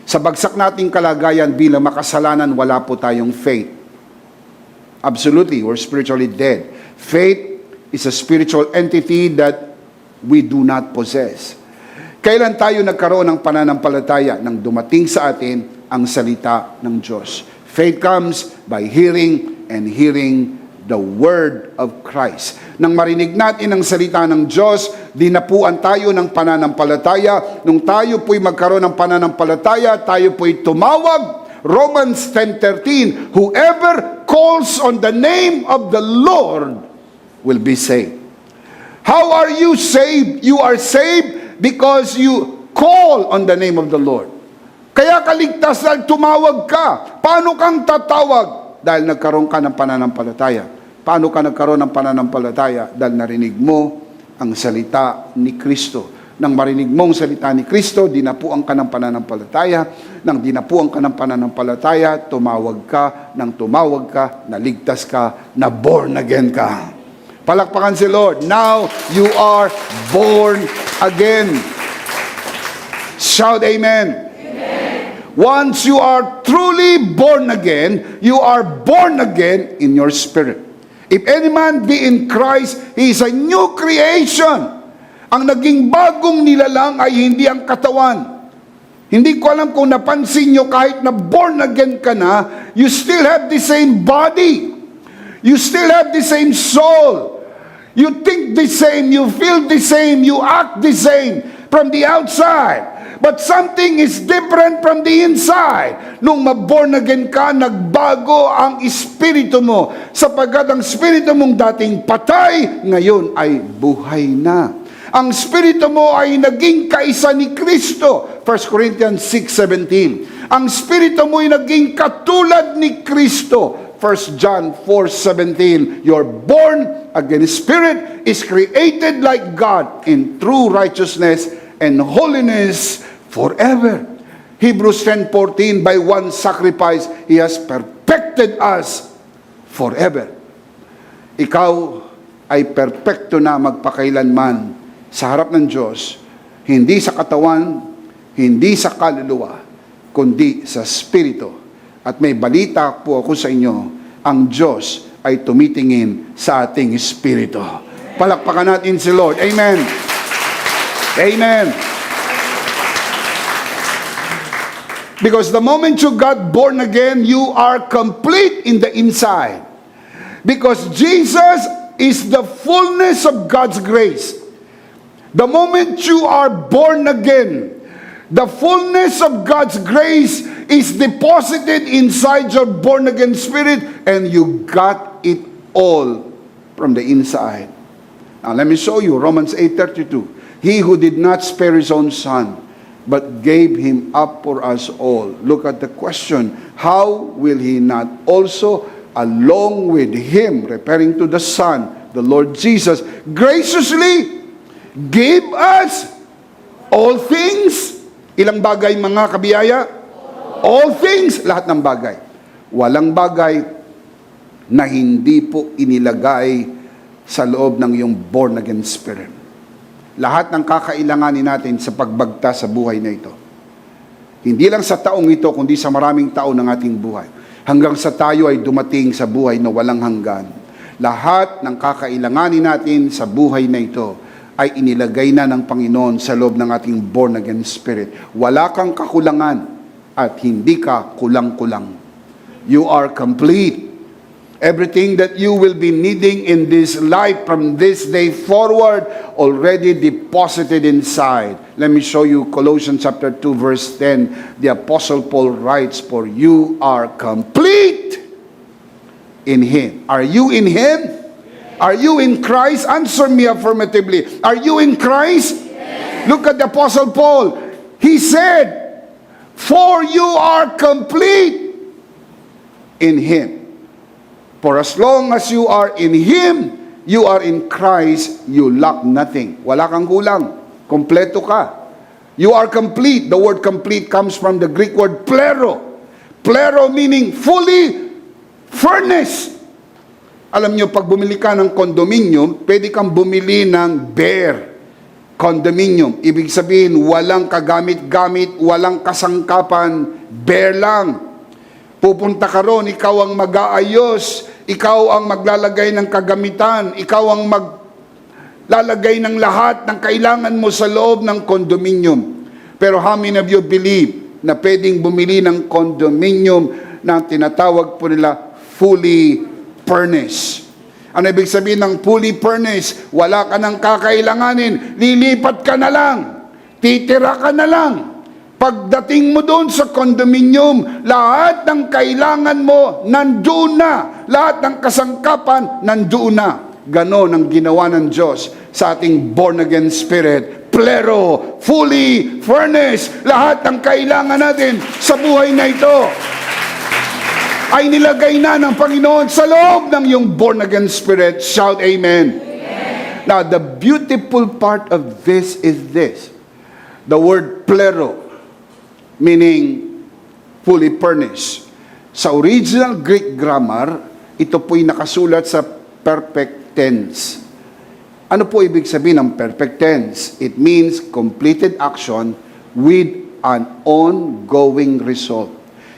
Sa bagsak nating kalagayan bilang makasalanan, wala po tayong faith. Absolutely, we're spiritually dead. Faith is a spiritual entity that we do not possess. Kailan tayo nagkaroon ng pananampalataya? Nang dumating sa atin ang salita ng Diyos. Faith comes by hearing, and hearing the Word of Christ. Nang marinig natin ang salita ng Diyos, dinapuan tayo ng pananampalataya. Nung tayo po'y magkaroon ng pananampalataya, tayo po'y tumawag. Romans 10:13, whoever calls on the name of the Lord will be saved. How are you saved? You are saved because you call on the name of the Lord. Kaya kaligtas dahil tumawag ka. Paano kang tatawag? Dahil nagkaroon ka ng pananampalataya. Paano ka nagkaroon ng pananampalataya? Dahil narinig mo ang salita ni Kristo. Nang marinig mo ang salita ni Kristo, dinapuan ka ng pananampalataya. Nang dinapuan ka ng pananampalataya, tumawag ka. Nang tumawag ka, naligtas ka, na born again ka. Palakpakan si Lord. Now you are born again. Shout amen. Once you are truly born again, you are born again in your spirit. If any man be in Christ, he is a new creation. Ang naging bagong nilalang ay hindi ang katawan. Hindi ko alam kung napansin nyo, kahit na born again ka na, you still have the same body. You still have the same soul. You think the same, you feel the same, you act the same from the outside. But something is different from the inside. Nung maborn again ka, nagbago ang espiritu mo. Sapagkat ang espiritu mong dating patay, ngayon ay buhay na. Ang espiritu mo ay naging kaisa ni Kristo. 1 Corinthians 6:17. Ang espiritu mo ay naging katulad ni Kristo. 1 John 4:17. Your born again spirit is created like God in true righteousness and holiness forever. Hebrews 10:14, by one sacrifice, He has perfected us forever. Ikaw ay perpekto na magpakailanman sa harap ng Diyos, hindi sa katawan, hindi sa kaluluwa, kundi sa Espiritu. At may balita po ako sa inyo, ang Diyos ay tumitingin sa ating Espiritu. Palakpakan natin si Lord. Amen. Amen. Because the moment you got born again, you are complete in the inside. Because Jesus is the fullness of God's grace. The moment you are born again, the fullness of God's grace is deposited inside your born again spirit, and you got it all from the inside. Now let me show you Romans 8:32. He who did not spare his own son, but gave him up for us all. Look at the question. How will he not also, along with him, referring to the Son, the Lord Jesus, graciously give us all things? Ilang bagay mga kabiyaya? All things, lahat ng bagay. Walang bagay na hindi po inilagay sa loob ng iyong born again spirit. Lahat ng kakailanganin natin sa pagbagta sa buhay na ito. Hindi lang sa taong ito, kundi sa maraming taon ng ating buhay. hanggang sa tayo ay dumating sa buhay na walang hanggan. Lahat ng kakailanganin natin sa buhay na ito ay inilagay na ng Panginoon sa loob ng ating born-again spirit. Wala kang kakulangan at hindi ka kulang-kulang. You are complete. Everything that you will be needing in this life from this day forward already deposited inside. Let me show you Colossians chapter 2 verse 10. The Apostle Paul writes, "For you are complete in Him." Are you in Him? Are you in Christ? Answer me affirmatively. Are you in Christ? Look at the Apostle Paul. He said, "For you are complete in Him." For as long as you are in Him, you are in Christ, you lack nothing. Wala kang kulang. Kompleto ka. You are complete. The word complete comes from the Greek word plero. Plero meaning fully furnished. Alam nyo, pag bumili ka ng condominium, pwede kang bumili ng bare condominium. Ibig sabihin, walang kagamit-gamit, walang kasangkapan, bare lang. Pupunta ka ron, ikaw ang mag-aayos, ikaw ang maglalagay ng kagamitan, ikaw ang maglalagay ng lahat ng kailangan mo sa loob ng condominium. Pero how many of you believe na pwedeng bumili ng condominium na tinatawag po nila fully furnished? Ano ibig sabihin ng fully furnished? Wala ka nang kakailanganin, lilipat ka na lang, titira ka na lang. Pagdating mo doon sa condominium, lahat ng kailangan mo nandoon na. Lahat ng kasangkapan nandoon na. Ganon ang ginawa ng Diyos sa ating born-again spirit. Plero, fully furnished. Lahat ng kailangan natin sa buhay na ito ay nilagay na ng Panginoon sa loob ng iyong born-again spirit. Shout amen. Now, the beautiful part of this is this. The word plero, meaning fully furnished. Sa original Greek grammar, ito po'y nakasulat sa perfect tense. Ano po ibig sabihin ng perfect tense? It means completed action with an ongoing result.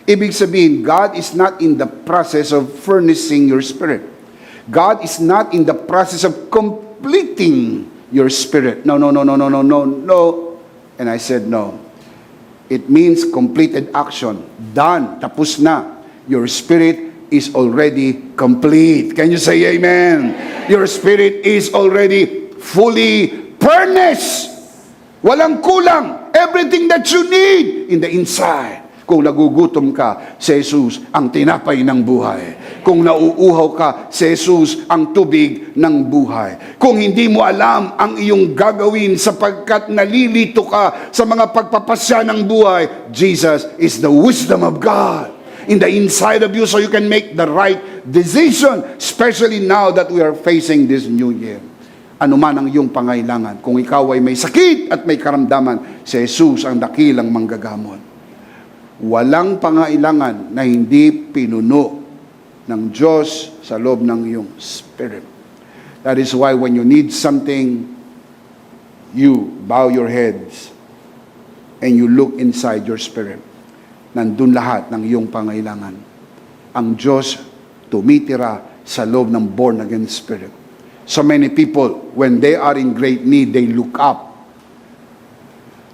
Ibig sabihin, God is not in the process of furnishing your spirit. God is not in the process of completing your spirit. No. And I said no. It means completed action. Done. Tapos na. Your spirit is already complete. Can you say amen? Your spirit is already fully furnished. Walang kulang. Everything that you need in the inside. Kung nagugutom ka, si Jesus ang tinapay ng buhay. Kung nauuhaw ka, si Jesus ang tubig ng buhay. Kung hindi mo alam ang iyong gagawin sapagkat nalilito ka sa mga pagpapasya ng buhay, Jesus is the wisdom of God in the inside of you so you can make the right decision, especially now that we are facing this new year. Ano man ang iyong pangailangan, kung ikaw ay may sakit at may karamdaman, si Jesus ang dakilang manggagamot. Walang pangailangan na hindi pinuno ng Diyos sa loob ng iyong spirit. That is why when you need something, you bow your heads and you look inside your spirit. Nandun lahat ng iyong pangailangan. Ang Diyos tumitira sa loob ng born-again spirit. So many people, when they are in great need, they look up.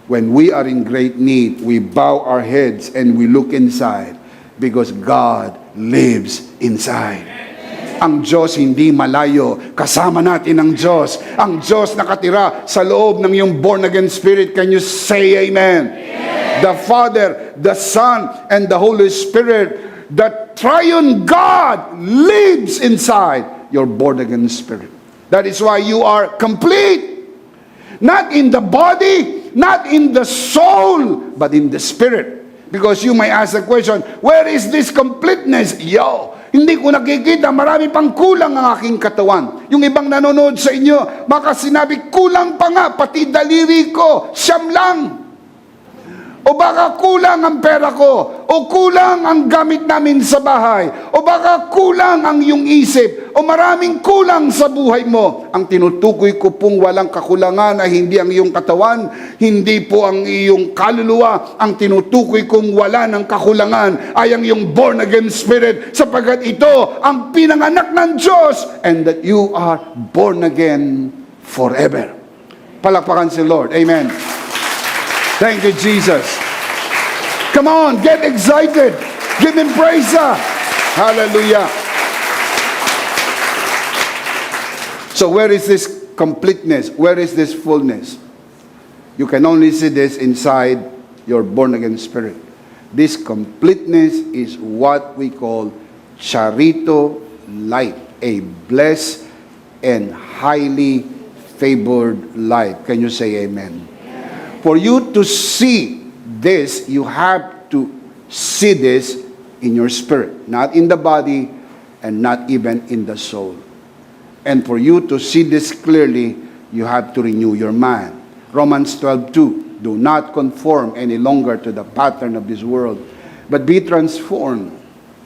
When we are in great need, we bow our heads and we look inside because God lives inside. Ang Diyos hindi malayo. Kasama natin ang Diyos. Ang Diyos nakatira sa loob ng iyong born-again spirit. Can you say amen? The Father, the Son, and the Holy Spirit, the triune God lives inside your born-again spirit. That is why you are complete. Not in the body, not in the soul, but in the spirit. Because you may ask the question, where is this completeness? Hindi ko nakikita, marami pang kulang ang aking katawan. Yung ibang nanonood sa inyo, baka sinabi, kulang pa nga, pati daliri ko, siyam lang. O baka kulang ang pera ko, o kulang ang gamit namin sa bahay, o baka kulang ang iyong isip, o maraming kulang sa buhay mo. Ang tinutukoy ko pong walang kakulangan ay hindi ang iyong katawan, hindi po ang iyong kaluluwa. Ang tinutukoy kong wala ng kakulangan ay ang iyong born again spirit, sapagkat ito ang pinanganak ng Diyos, and that you are born again forever. Palakpakan si Lord. Amen. Thank you, Jesus. Come on, get excited. Give Him praise. Hallelujah. So where is this completeness? Where is this fullness? You can only see this inside your born-again spirit. This completeness is what we call charito light, a blessed and highly favored light. Can you say amen? For you to see this, you have to see this in your spirit, not in the body and not even in the soul. And for you to see this clearly, you have to renew your mind. Romans 12:2, do not conform any longer to the pattern of this world, but be transformed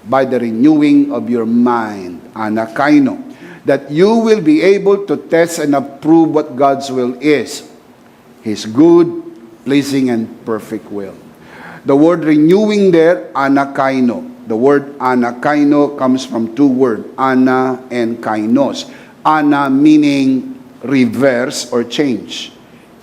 by the renewing of your mind, anakaino, that you will be able to test and approve what God's will is, His good, pleasing, and perfect will. The word renewing there, anakaino. The word anakaino comes from two words, ana and kainos. Ana meaning reverse or change.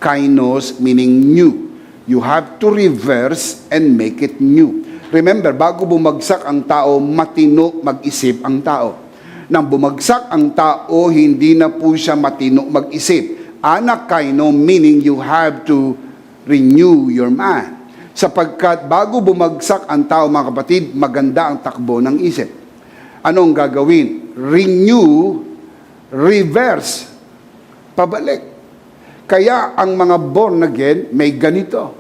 Kainos meaning new. You have to reverse and make it new. Remember, bago bumagsak ang tao, matino mag-isip ang tao. Nang bumagsak ang tao, hindi na po siya matino mag-isip. Anakaino meaning you have to renew your mind. Sapagkat bago bumagsak ang tao, mga kapatid, maganda ang takbo ng isip. Anong gagawin? Renew, reverse, pabalik. Kaya ang mga born again may ganito.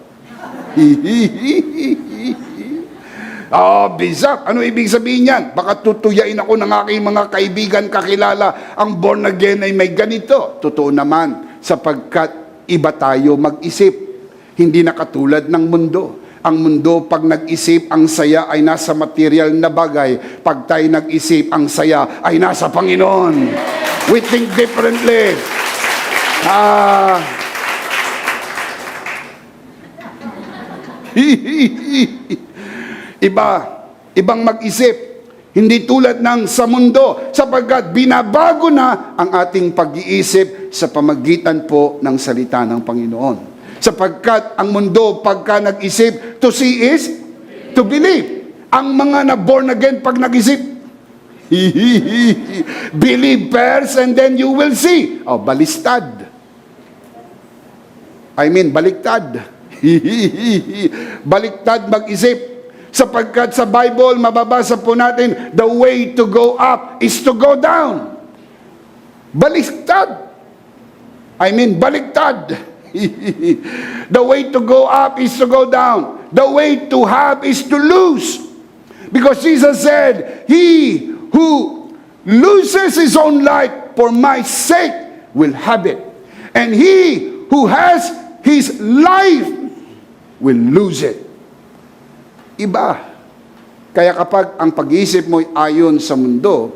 Bisak. Ano ibig sabihin yan? Baka tutuyain ako ng aking mga kaibigan, kakilala. Ang born again ay may ganito. Totoo naman, sapagkat iba tayo mag-isip. Hindi na katulad ng mundo. Ang mundo, pag nag-isip, ang saya ay nasa material na bagay. Pag tayo nag-isip, ang saya ay nasa Panginoon. We think differently. Ibang mag-isip. Hindi tulad ng sa mundo, sapagkat binabago na ang ating pag-iisip sa pamagitan po ng salita ng Panginoon. Sapagkat ang mundo, pagka nag-isip, to see is to believe. Ang mga na born again, pag nag-isip, believe first and then you will see. Balistad. Baliktad. Baliktad mag-isip. Sapagkat sa Bible, mababasa po natin, the way to go up is to go down. Baliktad. Baliktad. The way to go up is to go down. The way to have is to lose. Because Jesus said, he who loses his own life for my sake will have it. And he who has his life will lose it. Iba. Kaya kapag ang pag-iisip mo ay ayon sa mundo,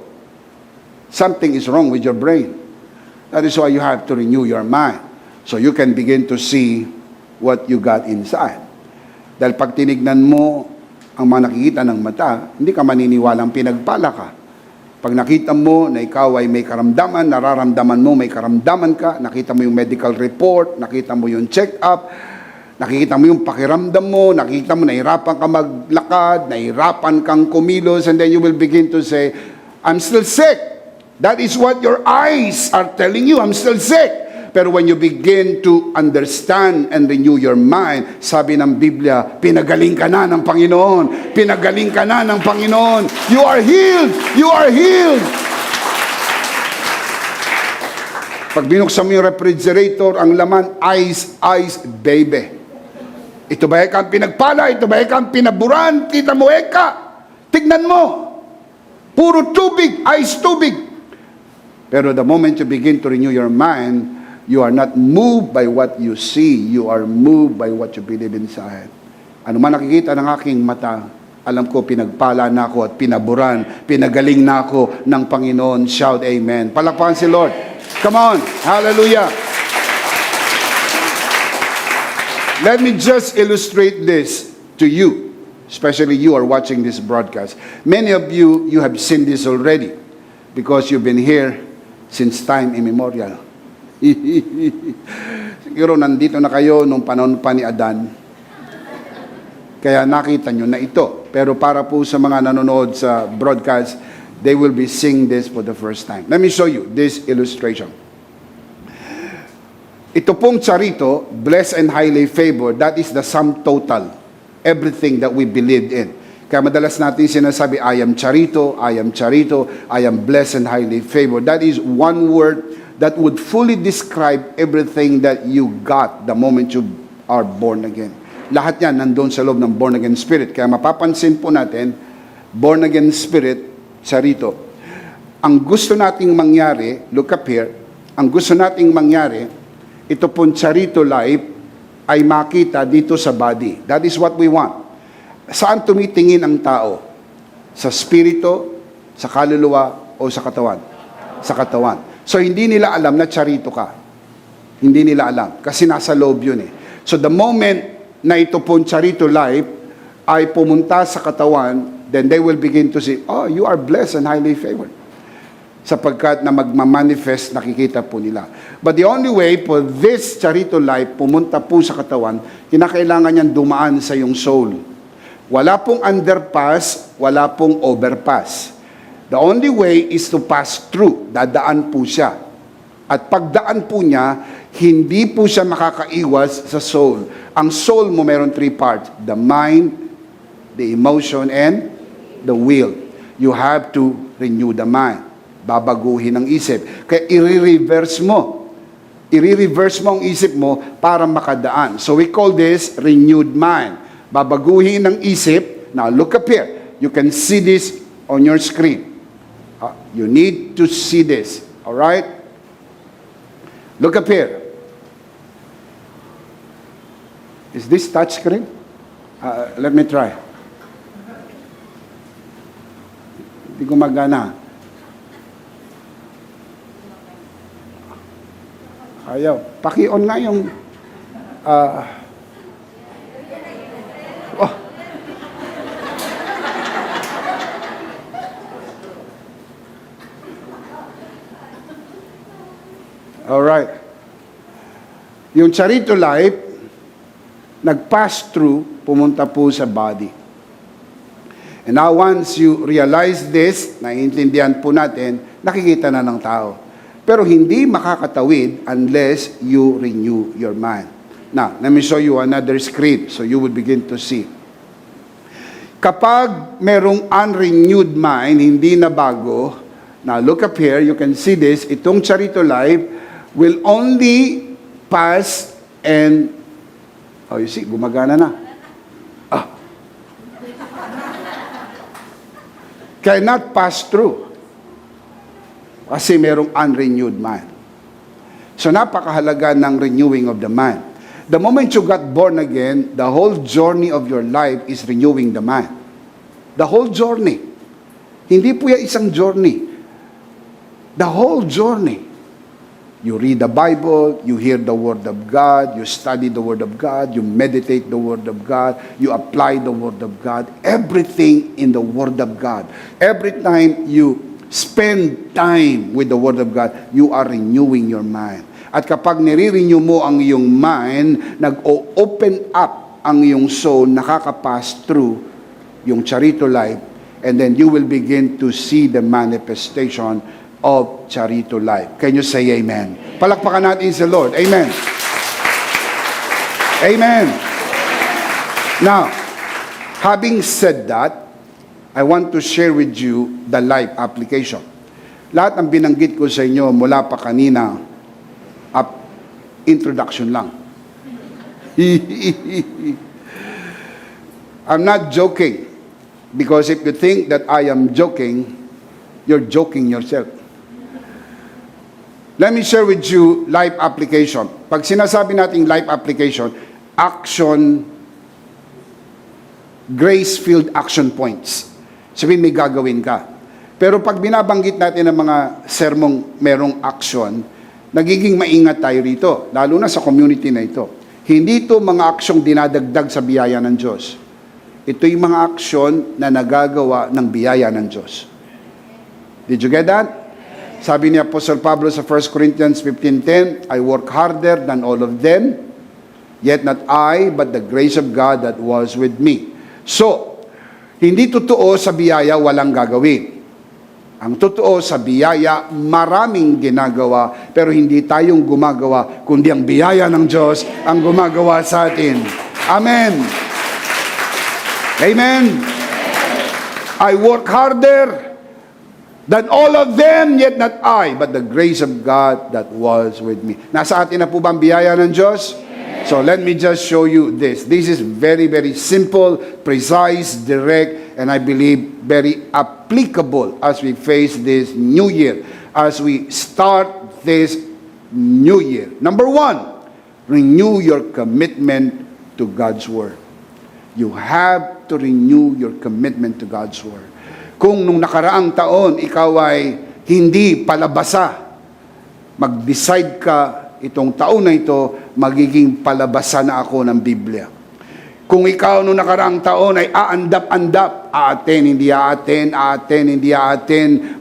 something is wrong with your brain. That is why you have to renew your mind. So you can begin to see what you got inside. Dahil pag tinignan mo ang mga nakikita ng mata, hindi ka maniniwalang pinagpala ka. Pag nakita mo na ikaw ay may karamdaman, nararamdaman mo may karamdaman ka, nakita mo yung medical report, nakita mo yung check-up, nakikita mo yung pakiramdam mo, nakita mo nahirapan ka maglakad, nahirapan kang kumilos, and then you will begin to say, I'm still sick. That is what your eyes are telling you, I'm still sick. Pero when you begin to understand and renew your mind, sabi ng Biblia, pinagaling ka na ng Panginoon. Pinagaling ka na ng Panginoon. You are healed. You are healed. Pag binuksan mo yung refrigerator, ang laman, ice, baby. Ito ba kang pinagpala? Ito ba kang pinaburan? Kita mo tignan mo. Puro tubig, ice tubig. Pero the moment you begin to renew your mind, you are not moved by what you see. You are moved by what you believe inside. Ano man nakikita ng aking mata, alam ko pinagpala na ako at pinaburan, pinagaling na ako ng Panginoon. Shout amen. Palakpakan si Lord. Come on. Hallelujah. Let me just illustrate this to you, especially you are watching this broadcast. Many of you have seen this already because you've been here since time immemorial. Siguro nandito na kayo nung panahon pa ni Adan. Kaya nakita nyo na ito. Pero para po sa mga nanonood sa broadcast, they will be seeing this for the first time. Let me show you this illustration. Ito pong charito, blessed and highly favored, that is the sum total. Everything that we believed in. Kaya madalas natin sinasabi, I am charito, I am charito, I am blessed and highly favored. That is one word that would fully describe everything that you got the moment you are born again. Lahat yan nandun sa loob ng born again spirit. Kaya mapapansin po natin, born again spirit, charito. Ang gusto nating mangyari, look up here, ang gusto nating mangyari, ito pong charito life ay makita dito sa body. That is what we want. Saan tumitingin ang tao? Sa spirito, sa kaluluwa, o sa katawan? Sa katawan. So hindi nila alam na charito ka. Hindi nila alam. Kasi nasa loob yun eh. So the moment na ito pong charito life ay pumunta sa katawan, then they will begin to say, oh, you are blessed and highly favored. Sapagkat na magmamanifest, nakikita po nila. But the only way for this charito life pumunta po sa katawan, kinakailangan niyang dumaan sa iyong soul. Wala pong underpass, wala pong overpass. The only way is to pass through. Dadaan po siya. At pagdaan po niya, hindi po siya makakaiwas sa soul. Ang soul mo meron 3 parts. The mind, the emotion, and the will. You have to renew the mind. Babaguhin ang isip. Kaya i-reverse mo. I-reverse mo ang isip mo para makadaan. So we call this renewed mind. Babaguhin ang isip. Now look up here. You can see this on your screen. You need to see this. Alright? Look up here. Is this touch screen? Let me try. Hindi gumagana. Ayaw. Paki-on nga yung... oh. Alright. Yung charito life, nag-pass through, pumunta po sa body. And now once you realize this, naiintindihan po natin, nakikita na ng tao. Pero hindi makakatawid unless you renew your mind. Now, let me show you another script so you will begin to see. Kapag merong unrenewed mind, hindi na bago, now look up here, you can see this, itong charito life will only pass and, oh you see, gumagana na. Cannot pass through. Kasi merong unrenewed mind. So napakahalaga ng renewing of the mind. The moment you got born again, the whole journey of your life is renewing the mind. The whole journey. Hindi po yan isang journey. The whole journey. You read the Bible, you hear the Word of God, you study the Word of God, you meditate the Word of God, you apply the Word of God, everything in the Word of God. Every time you spend time with the Word of God, you are renewing your mind. At kapag nire-renew mo ang iyong mind, nag-open up ang iyong soul, nakaka-pass through yung charito life, and then you will begin to see the manifestation of charito life. Can you say amen? Palakpakan natin sa Lord. Amen. Amen. Now, having said that, I want to share with you the life application. Lahat ng binanggit ko sa inyo mula pa kanina, introduction lang. I'm not joking. Because if you think that I am joking, you're joking yourself. Let me share with you life application. Pag sinasabi nating life application, action grace-filled action points. Sabihin, may gagawin ka. Pero pag binabanggit natin ang mga sermong merong action, nagiging maingat tayo rito, lalo na sa community na ito. Hindi ito mga aksyong dinadagdag sa biyaya ng Diyos. Ito yung mga aksyon na nagagawa ng biyaya ng Diyos. Did you get that? Sabi ni Apostle Pablo sa 1 Corinthians 15:10, I work harder than all of them, yet not I, but the grace of God that was with me. So, hindi totoo sa biyaya walang gagawin. Ang totoo sa biyaya, maraming ginagawa, pero hindi tayong gumagawa, kundi ang biyaya ng Diyos ang gumagawa sa atin. Amen. Amen. I work harder than all of them, yet not I, but the grace of God that was with me. Nasa atin na po ba ang biyaya ng Diyos? So let me just show you this. This is very, very simple, precise, direct, and I believe very applicable as we face this new year, as we start this new year. Number 1, renew your commitment to God's Word. You have to renew your commitment to God's Word. Kung nung nakaraang taon, ikaw ay hindi palabasa, mag-decide ka, itong taon na ito, magiging palabasa na ako ng Biblia. Kung ikaw nung nakaraang taon ay aandap-andap, aaten, hindi aaten,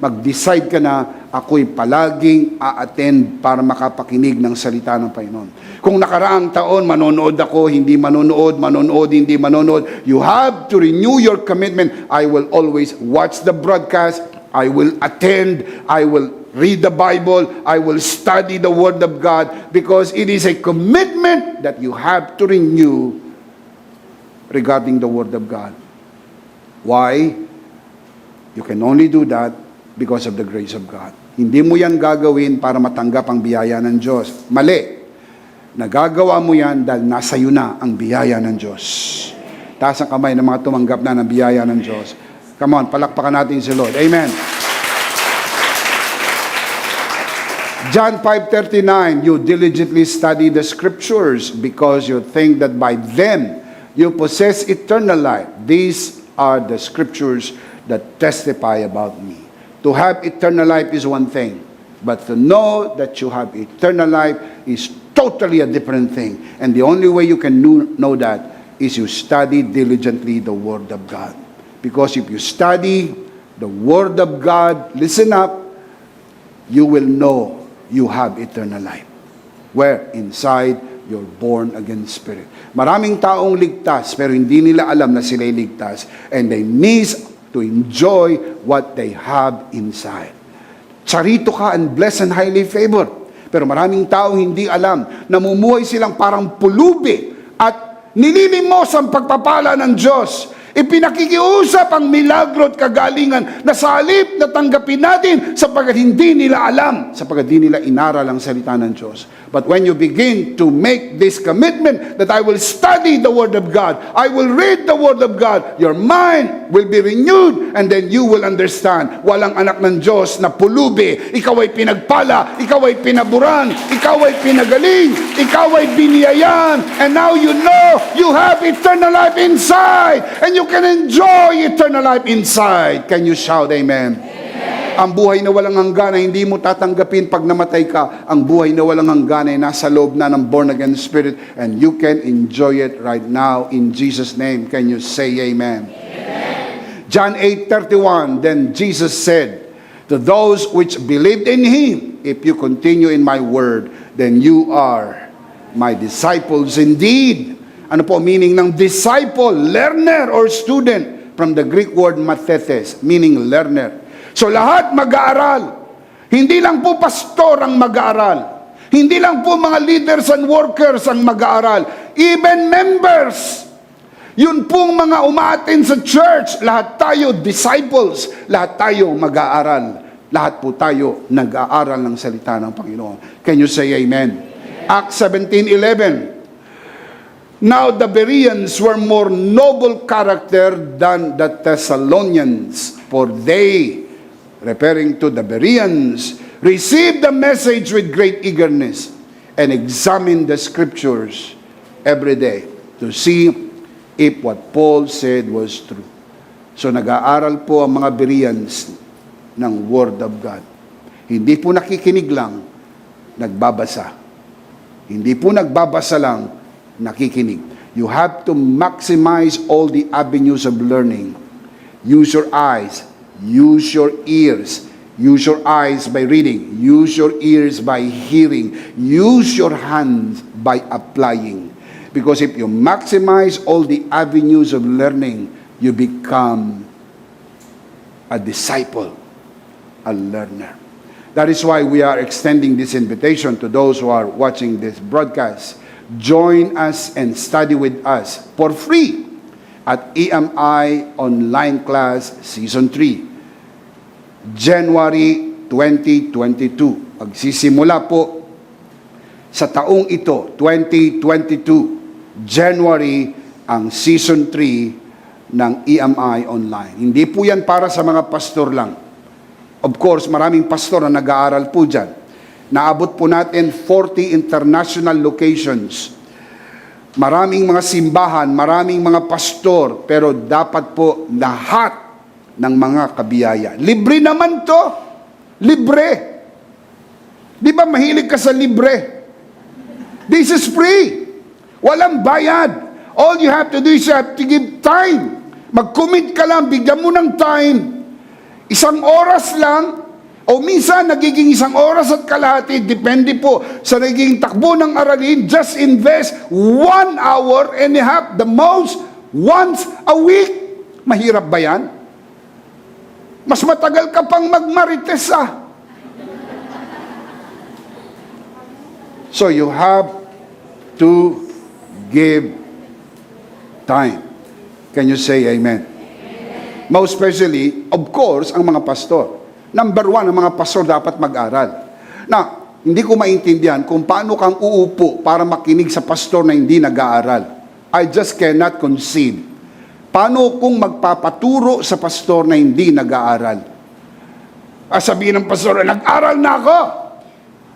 mag-decide ka na, ako'y palaging aaten para makapakinig ng salita ng Panginoon. Kung nakaraang taon, manonood ako, hindi manonood, hindi manonood, you have to renew your commitment. I will always watch the broadcast, I will attend, I will read the Bible, I will study the Word of God, because it is a commitment that you have to renew regarding the Word of God. Why? You can only do that because of the grace of God. Hindi mo yan gagawin para matanggap ang biyaya ng Diyos. Mali. Nagagawa mo yan dahil nasa iyo na ang biyaya ng Diyos. Taas ang kamay ng mga tumanggap na ng biyaya ng Diyos. Come on, palakpakan natin si Lord. Amen. John 5:39, you diligently study the scriptures because you think that by them you possess eternal life. These are the scriptures that testify about me. To have eternal life is one thing, but to know that you have eternal life is totally a different thing. And the only way you can know that is you study diligently the Word of God. Because if you study the Word of God, listen up, you will know you have eternal life. Where? Inside your born-again spirit. Maraming taong ligtas, pero hindi nila alam na sila'y ligtas. And they miss to enjoy what they have inside. Charito ka and blessed and highly favored. Pero maraming tao hindi alam, namumuhay silang parang pulubi at nililimos ang pagpapala ng Diyos. Ipinakikiusap ang milagro at kagalingan na sa halip na tanggapin natin sapagkat hindi nila alam, sapagkat hindi nila inaral ang salita ng Diyos. But when you begin to make this commitment that I will study the Word of God, I will read the Word of God, your mind will be renewed and then you will understand. Walang anak ng Diyos na pulubi. Ikaw ay pinagpala, ikaw ay pinaburan, ikaw ay pinagaling, ikaw ay biniyayan, and now you know you have eternal life inside and you can enjoy eternal life inside. Can you shout amen? Ang buhay na walang hanggan ay hindi mo tatanggapin pag namatay ka. Ang buhay na walang hanggan ay nasa loob na ng born-again spirit and you can enjoy it right now in Jesus' name. Can you say amen? Amen. John 8:31, then Jesus said to those which believed in Him, if you continue in my word, then you are my disciples indeed. Ano po meaning ng disciple? Learner or student, from the Greek word mathetes, meaning learner. So lahat mag-aaral. Hindi lang po pastor ang mag-aaral. Hindi lang po mga leaders and workers ang mag-aaral. Even members. Yun pong mga umaattend sa church. Lahat tayo disciples. Lahat tayo mag-aaral. Lahat po tayo nag-aaral ng salita ng Panginoon. Can you say amen? Acts 17:11. Now the Bereans were more noble character than the Thessalonians, for they, referring to the Bereans, received the message with great eagerness and examined the scriptures every day to see if what Paul said was true. So nag-aaral po ang mga Bereans ng Word of God. Hindi po nakikinig lang, nagbabasa. Hindi po nagbabasa lang, nakikinig. You have to maximize all the avenues of learning. Use your eyes, use your ears. Use your eyes by reading. Use your ears by hearing. Use your hands by applying. Because if you maximize all the avenues of learning, you become a disciple, a learner. That is why we are extending this invitation to those who are watching this broadcast. Join us and study with us for free at EMI Online Class Season 3. January 2022. Magsisimula po sa taong ito, 2022, January, ang Season 3 ng EMI Online. Hindi po yan para sa mga pastor lang. Of course, maraming pastor na nag-aaral po dyan. Naabot po natin 40 international locations. Maraming mga simbahan, maraming mga pastor, pero dapat po lahat ng mga kabiyaya. Libre naman to. Libre. Di ba mahilig ka sa libre? This is free. Walang bayad. All you have to do is you have to give time. Mag-commit ka lang, bigyan mo ng time. 1 oras lang, o minsan nagiging 1 oras at kalahati, depende po sa nagiging takbo ng aralin. Just invest 1 hour and a half, the most, once a week. Mahirap ba yan? Mas matagal ka pang magmarites So you have to give time. Can you say amen? Amen. Most especially, of course, ang mga pastor. Number 1, ang mga pastor dapat mag-aral. Now, hindi ko maintindihan kung paano kang uupo para makinig sa pastor na hindi nag-aaral. I just cannot conceive. Paano kung magpapaturo sa pastor na hindi nag-aaral? Sabihin ng pastor, nag-aral na ako.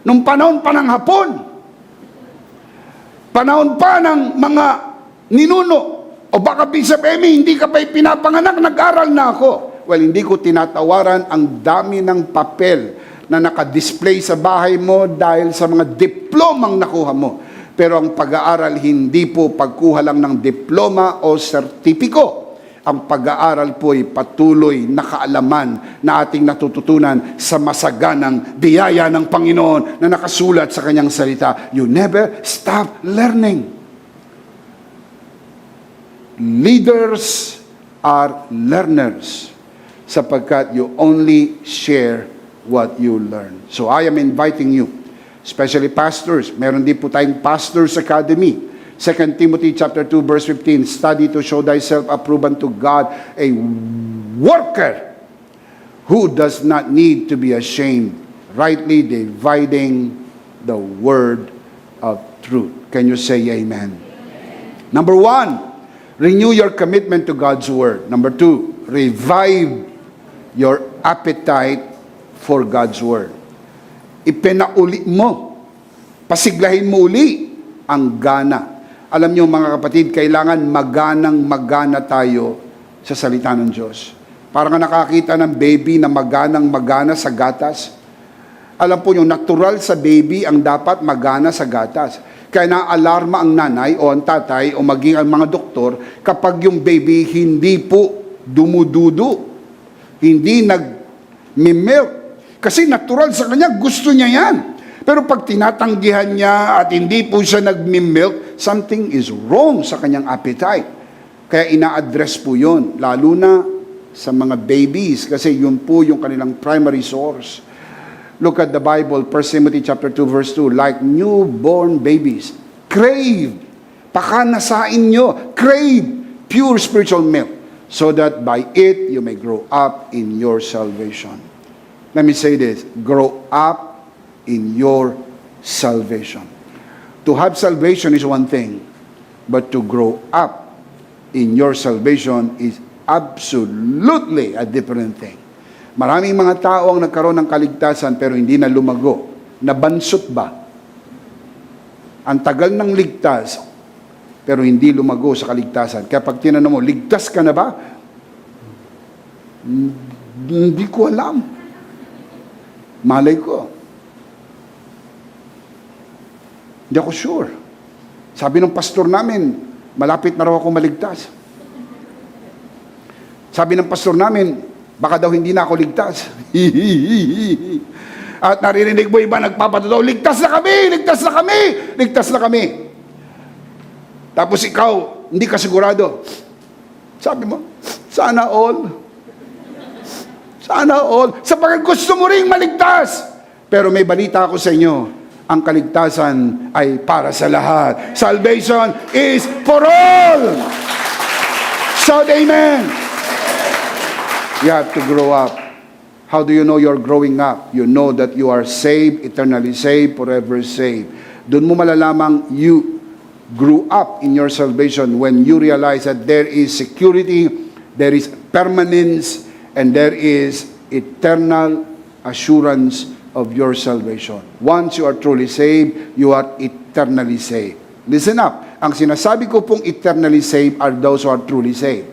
Nung panahon pa ng Hapon. Panahon pa ng mga ninuno. O baka Bishop Emmy, hindi ka pa pinapanganak, nag-aral na ako. Well, hindi ko tinatawaran ang dami ng papel na nakadisplay sa bahay mo dahil sa mga diplomang nakuha mo. Pero ang pag-aaral hindi po pagkuha lang ng diploma o sertipiko. Ang pag-aaral po ay patuloy na kaalaman na ating natututunan sa masaganang biyaya ng Panginoon na nakasulat sa kanyang salita. You never stop learning. Leaders are learners sapagkat you only share what you learn. So I am inviting you, especially pastors. Meron din po tayong Pastors Academy. 2 Timothy chapter 2 verse 15, study to show thyself approved unto God, a worker who does not need to be ashamed, rightly dividing the word of truth. Can you say amen? Number 1, renew your commitment to God's word. Number 2, revive your appetite for God's word. Ipinauli mo, pasiglahin mo uli ang gana. Alam niyo mga kapatid, kailangan maganang-magana tayo sa salita ng Diyos. Parang nakakita ng baby na maganang-magana sa gatas. Alam po yung natural sa baby ang dapat magana sa gatas. Kaya na-alarma ang nanay o ang tatay o maging ang mga doktor kapag yung baby hindi po dumududo, hindi nag-milk. Kasi natural sa kanya, gusto niya yan. Pero pag tinatanggihan niya at hindi po siya nag-milk, something is wrong sa kanyang appetite. Kaya ina-address po yun, lalo na sa mga babies, kasi yun po yung kanilang primary source. Look at the Bible, 1 Timothy chapter 2 verse 2, like newborn babies, crave, pakanasain nyo, crave pure spiritual milk, so that by it you may grow up in your salvation. Let me say this, grow up in your salvation. To have salvation is one thing, but to grow up in your salvation is absolutely a different thing. Maraming mga tao ang nagkaroon ng kaligtasan pero hindi na lumago. Nabansot ba? Ang tagal ng ligtas, pero hindi lumago sa kaligtasan. Kaya pag tinanong mo, ligtas ka na ba? Hindi ko alam. Malay ko. Hindi ako sure. Sabi ng pastor namin, malapit na raw ako maligtas. Sabi ng pastor namin, baka daw hindi na ako ligtas. At naririnig mo iba nagpapatuto, ligtas na kami, ligtas na kami, ligtas na kami. Tapos ikaw, hindi ka sigurado. Sabi mo, sana all. Sana all. Sapagkat gusto mo ring maligtas. Pero may balita ako sa inyo, ang kaligtasan ay para sa lahat. Salvation is for all. Shout amen. You have to grow up. How do you know you're growing up? You know that you are saved, eternally saved, forever saved. Doon mo malalamang you grew up in your salvation when you realize that there is security, there is permanence, and there is eternal assurance of your salvation. Once you are truly saved, you are eternally saved. Listen up. Ang sinasabi ko pong eternally saved are those who are truly saved.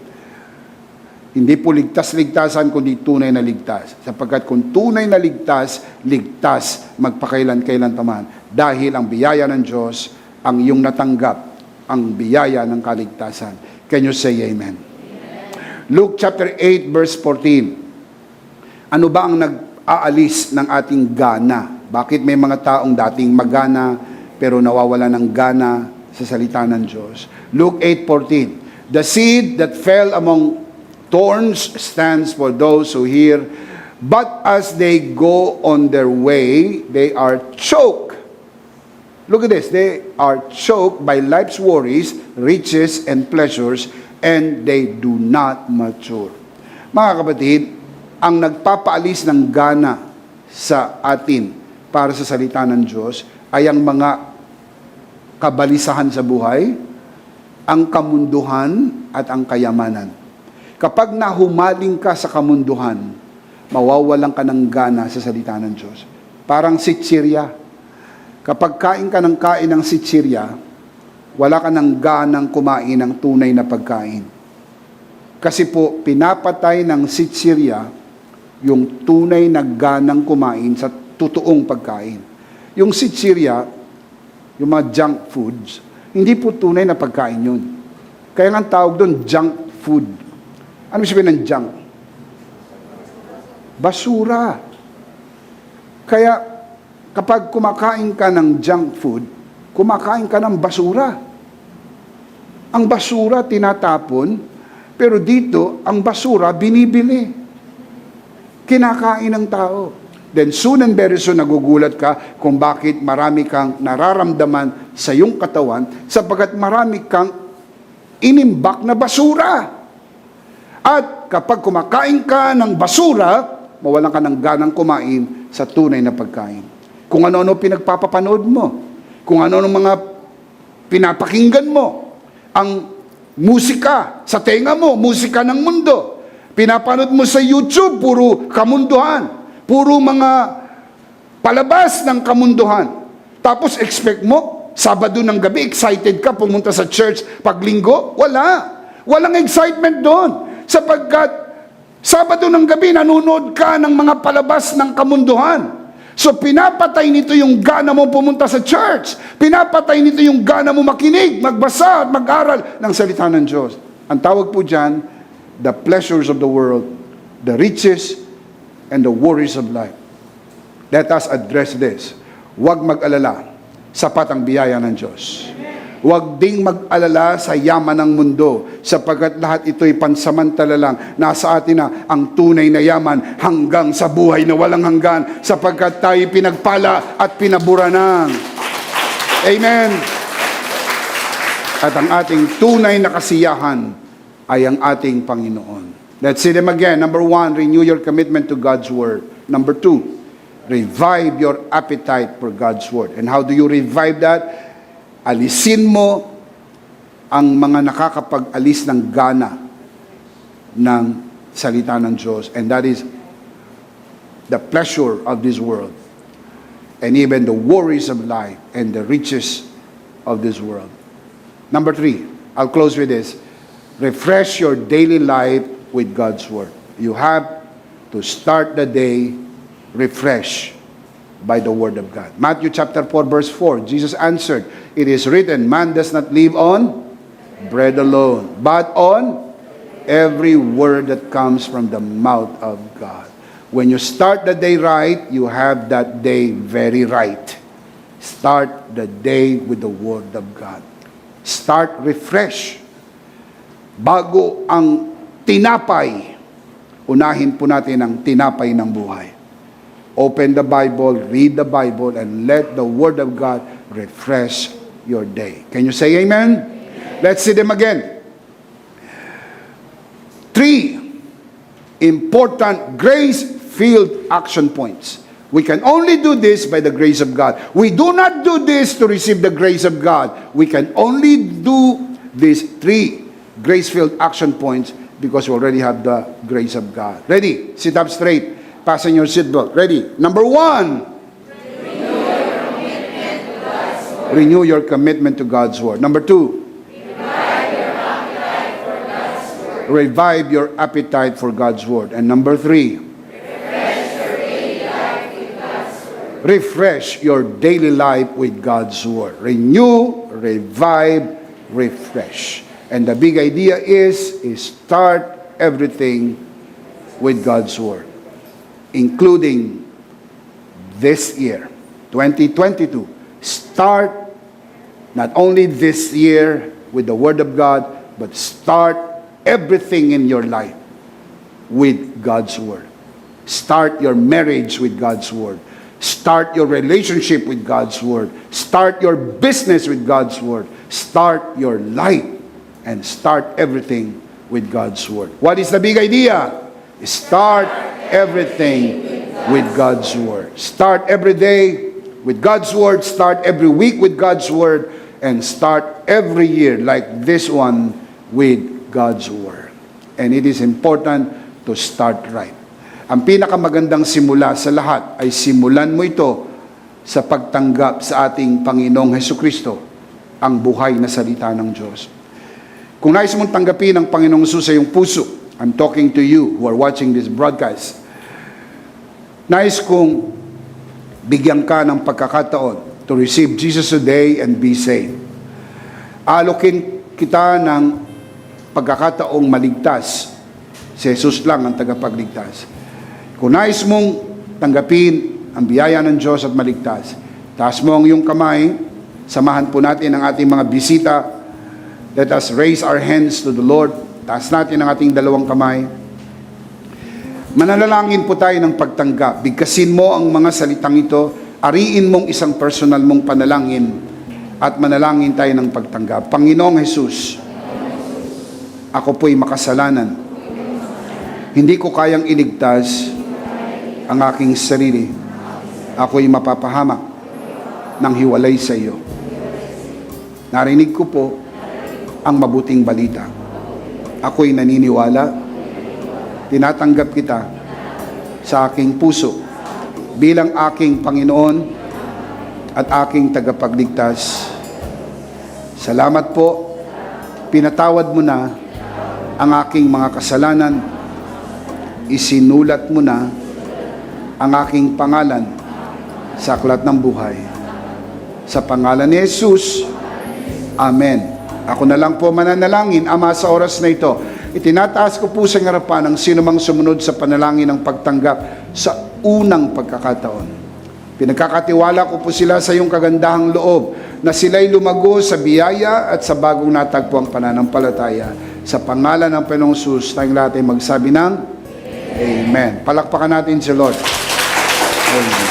Hindi po ligtas-ligtasan, kundi tunay na ligtas. Sapagkat kung tunay na ligtas, ligtas magpakailan-kailan taman. Dahil ang biyaya ng Diyos, ang iyong natanggap, ang biyaya ng kaligtasan. Can you say amen? Luke chapter 8 verse 14. Ano ba ang nag-aalis ng ating gana? Bakit may mga taong dating magana pero nawawala ng gana sa salita ng Diyos? Luke 8:14. The seed that fell among thorns stands for those who hear, but as they go on their way, they are choked. Look at this. They are choked by life's worries, riches, and pleasures, and they do not mature. Mga kapatid, ang nagpapaalis ng gana sa atin para sa salita ng Diyos ay ang mga kabalisahan sa buhay, ang kamunduhan, at ang kayamanan. Kapag nahumaling ka sa kamunduhan, mawawalan ka ng gana sa salita ng Diyos. Parang sitsirya. Kapag kain ka ng kain ng sitsirya, wala ka ng ganang kumain ng tunay na pagkain. Kasi po, pinapatay ng sitsirya yung tunay na ganang kumain sa totoong pagkain. Yung sitsirya, yung mga junk foods, hindi po tunay na pagkain yun. Kaya nga tawag doon, junk food. Ano sabihin ng junk? Basura. Kaya kapag kumakain ka ng junk food, kumakain ka ng basura. Ang basura tinatapon, pero dito, ang basura binibili. Kinakain ng tao. Then soon and very soon, nagugulat ka kung bakit marami kang nararamdaman sa iyong katawan sapagkat marami kang inimbak na basura. At kapag kumakain ka ng basura, mawalan ka ng ganang kumain sa tunay na pagkain. Kung ano-ano pinagpapapanood mo, kung ano-ano mga pinapakinggan mo, ang musika sa tenga mo, musika ng mundo, pinapanood mo sa YouTube, puro kamunduhan, puro mga palabas ng kamunduhan. Tapos expect mo, Sabado ng gabi, excited ka pumunta sa church pag linggo? Wala. Walang excitement doon. Sapagkat Sabado ng gabi, nanonood ka ng mga palabas ng kamunduhan. So pinapatay nito yung gana mo pumunta sa church. Pinapatay nito yung gana mo makinig, magbasa at mag-aral ng salita ng Diyos. Ang tawag po dyan, the pleasures of the world, the riches, and the worries of life. Let us address this. Huwag mag-alala, sapat ang biyaya ng Diyos. Huwag ding mag-alala sa yaman ng mundo, sapagkat lahat ito'y pansamantala lang. Nasa atin na ang tunay na yaman hanggang sa buhay na walang hanggan, sapagkat tayo pinagpala at pinaburanan. Amen. At ang ating tunay na kasiyahan ay ang ating Panginoon. Let's see them again. Number 1, renew your commitment to God's Word. Number 2, revive your appetite for God's Word. And how do you revive that? Alisin mo ang mga nakakapag-alis ng gana ng salita ng Diyos. And that is the pleasure of this world. And even the worries of life and the riches of this world. Number 3, I'll close with this. Refresh your daily life with God's Word. You have to start the day refreshed by the Word of God. Matthew chapter 4, verse 4, Jesus answered, "It is written, man does not live on bread alone, but on every word that comes from the mouth of God." When you start the day right, you have that day very right. Start the day with the Word of God. Start refresh. Bago ang tinapay, unahin po natin ang tinapay ng buhay. Open the Bible, read the Bible, and let the Word of God refresh your day. Can you say amen? Let's see them again. 3 important grace-filled action points. We can only do this by the grace of God. We do not do this to receive the grace of God. We can only do these 3 grace-filled action points because we already have the grace of God. Ready? Sit up straight. Fasten your seatbelt. Ready? Number 1. Renew your commitment to God's Word. Number 2. Revive your appetite for God's Word. And number 3. Refresh your daily life with God's Word. Renew, revive, refresh. And the big idea is start everything with God's Word, including this year, 2022. Start not only this year with the Word of God, but start everything in your life with God's Word. Start your marriage with God's Word. Start your relationship with God's Word. Start your business with God's Word. Start your life and start everything with God's Word. What is the big idea? Start everything with God's Word. Start every day with God's Word. Start every week with God's Word. And start every year like this one with God's Word. And it is important to start right. Ang pinakamagandang simula sa lahat ay simulan mo ito sa pagtanggap sa ating Panginoong Hesukristo, ang buhay na salita ng Diyos. Kung nais mong tanggapin ang Panginoong Jesus sa iyong puso, I'm talking to you who are watching this broadcast. Nais kong bigyan ka ng pagkakataon to receive Jesus today and be saved. Alokin kita ng pagkakataong maligtas. Si Jesus lang ang tagapagligtas. Kung nais mong tanggapin ang biyaya ng Diyos at maligtas, taas mo ang iyong kamay, samahan po natin ang ating mga bisita. Let us raise our hands to the Lord. Taas natin ang ating dalawang kamay. Mananalangin po tayo ng pagtanggap. Bigkasin mo ang mga salitang ito. Ariin mong isang personal mong panalangin at manalangin tayo ng pagtanggap. Panginoong Jesus, ako po'y makasalanan. Hindi ko kayang iligtas ang aking sarili. Ako'y mapapahamak ng hiwalay sa iyo. Narinig ko po ang mabuting balita. Ako'y naniniwala, tinatanggap kita sa aking puso bilang aking Panginoon at aking tagapagligtas. Salamat po, pinatawad mo na ang aking mga kasalanan, isinulat mo na ang aking pangalan sa aklat ng buhay. Sa pangalan ni Jesus, Amen. Ako na lang po mananalangin, Ama, sa oras na ito. Itinataas ko po sa harapan ang sino mang sumunod sa panalangin ng pagtanggap sa unang pagkakataon. Pinagkakatiwala ko po sila sa iyong kagandahang loob na sila'y lumago sa biyaya at sa bagong natagpo ang pananampalataya. Sa pangalan ng Panginoong Jesus, tayong lahat ay magsabi ng Amen. Palakpakan natin si Lord. Amen.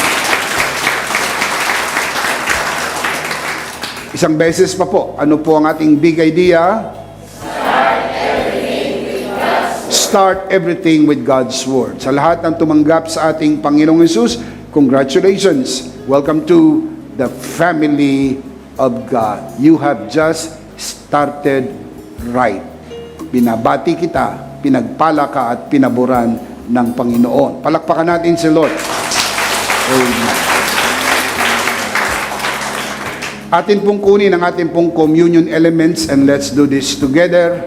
Isang beses pa po, ano po ang ating big idea? Start everything with God's Word. Sa lahat ng tumanggap sa ating Panginoong Jesus, congratulations. Welcome to the family of God. You have just started right. Binabati kita, pinagpala ka at pinaboran ng Panginoon. Palakpakan natin si Lord. Amen. Atin pong kunin ang ating pong communion elements and let's do this together.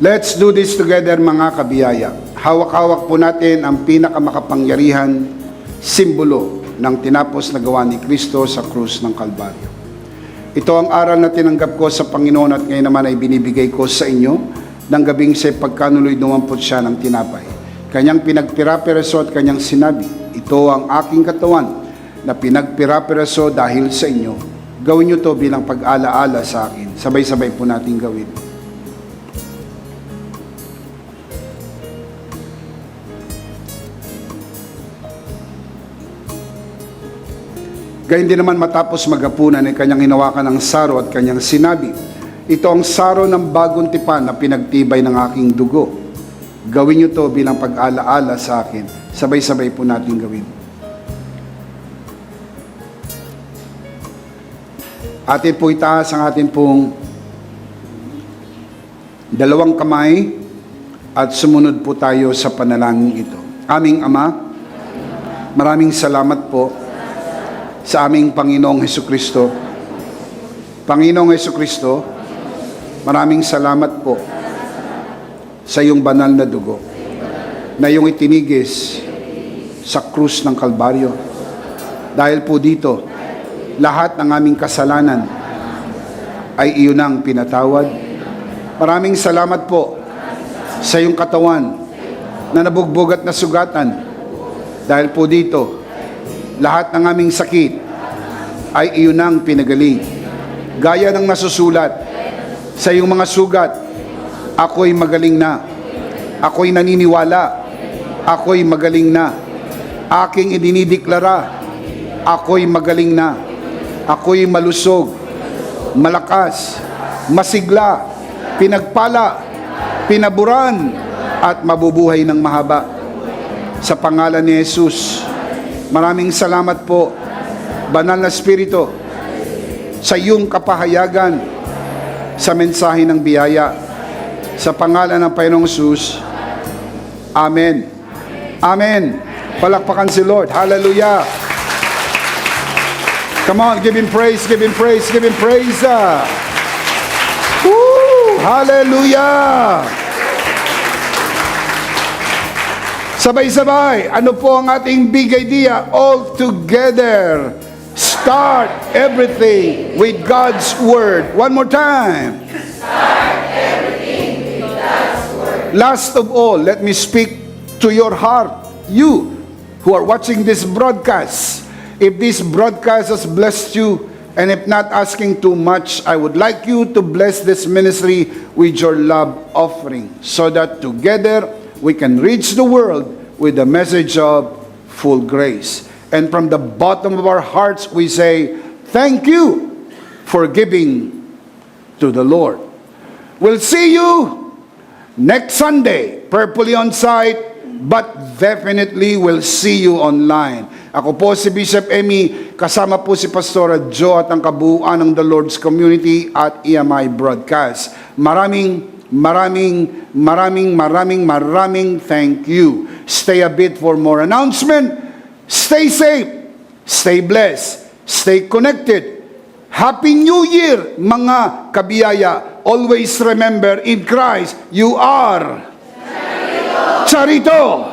Let's do this together mga kabiyaya. Hawak-hawak po natin ang pinakamakapangyarihan simbolo ng tinapos na gawa ni Kristo sa krus ng Kalbaryo. Ito ang aral na tinanggap ko sa Panginoon at ngayon naman ay binibigay ko sa inyo ng gabing sa pagkanuloy dumampot siya ng tinapay. Kanyang pinagpira-piraso at kanyang sinabi, ito ang aking katawan na pinagpira-piraso dahil sa inyo. Gawin niyo to bilang pag-alaala sa akin. Sabay-sabay po natin gawin. Gayun din naman matapos maghapunan ay kanyang hinawakan ng saro at kanyang sinabi, ito ang saro ng bagong tipan na pinagtibay ng aking dugo. Gawin niyo to bilang pag-alaala sa akin. Sabay-sabay po natin gawin. Atin po itaas ang atin pong dalawang kamay at sumunod po tayo sa panalangin ito. Aming Ama, maraming salamat po sa aming Panginoong Hesukristo. Panginoong Hesukristo, maraming salamat po sa iyong banal na dugo na iyong itinigis sa krus ng Kalbaryo. Dahil po dito, lahat ng aming kasalanan ay iyon ang pinatawad. Maraming salamat po sa iyong katawan na nabugbog at nasugatan. Dahil po dito, lahat ng aming sakit ay iyon ang pinagaling. Gaya ng nasusulat sa iyong mga sugat, ako'y magaling na. Ako'y naniniwala. Ako'y magaling na. Aking idinideklara, ako'y magaling na. Ako'y malusog, malakas, masigla, pinagpala, pinaburan, at mabubuhay ng mahaba. Sa pangalan ni Jesus, maraming salamat po, Banal na Espiritu, sa iyong kapahayagan sa mensahe ng biyaya. Sa pangalan ng Panginoong Jesus, Amen. Amen. Palakpakan si Lord. Hallelujah. Come on, give Him praise, give Him praise, give Him praise. Woo! Hallelujah. Sabay-sabay, ano po ang ating big idea? All together. Start everything with God's Word. One more time. Start everything with God's Word. Last of all, let me speak to your heart. You who are watching this broadcast. If this broadcast has blessed you, and if not asking too much, I would like you to bless this ministry with your love offering, so that together we can reach the world with the message of full grace. And from the bottom of our hearts, we say, thank you for giving to the Lord. We'll see you next Sunday, purposely on site, but definitely we'll see you online. Ako po si Bishop Emmy, kasama po si Pastora Jo at ang kabuuan ng The Lord's Community at EMI Broadcast. Maraming thank you. Stay a bit for more announcement. Stay safe, stay blessed, stay connected. Happy New Year, mga kabiyaya. Always remember, in Christ, you are Charito.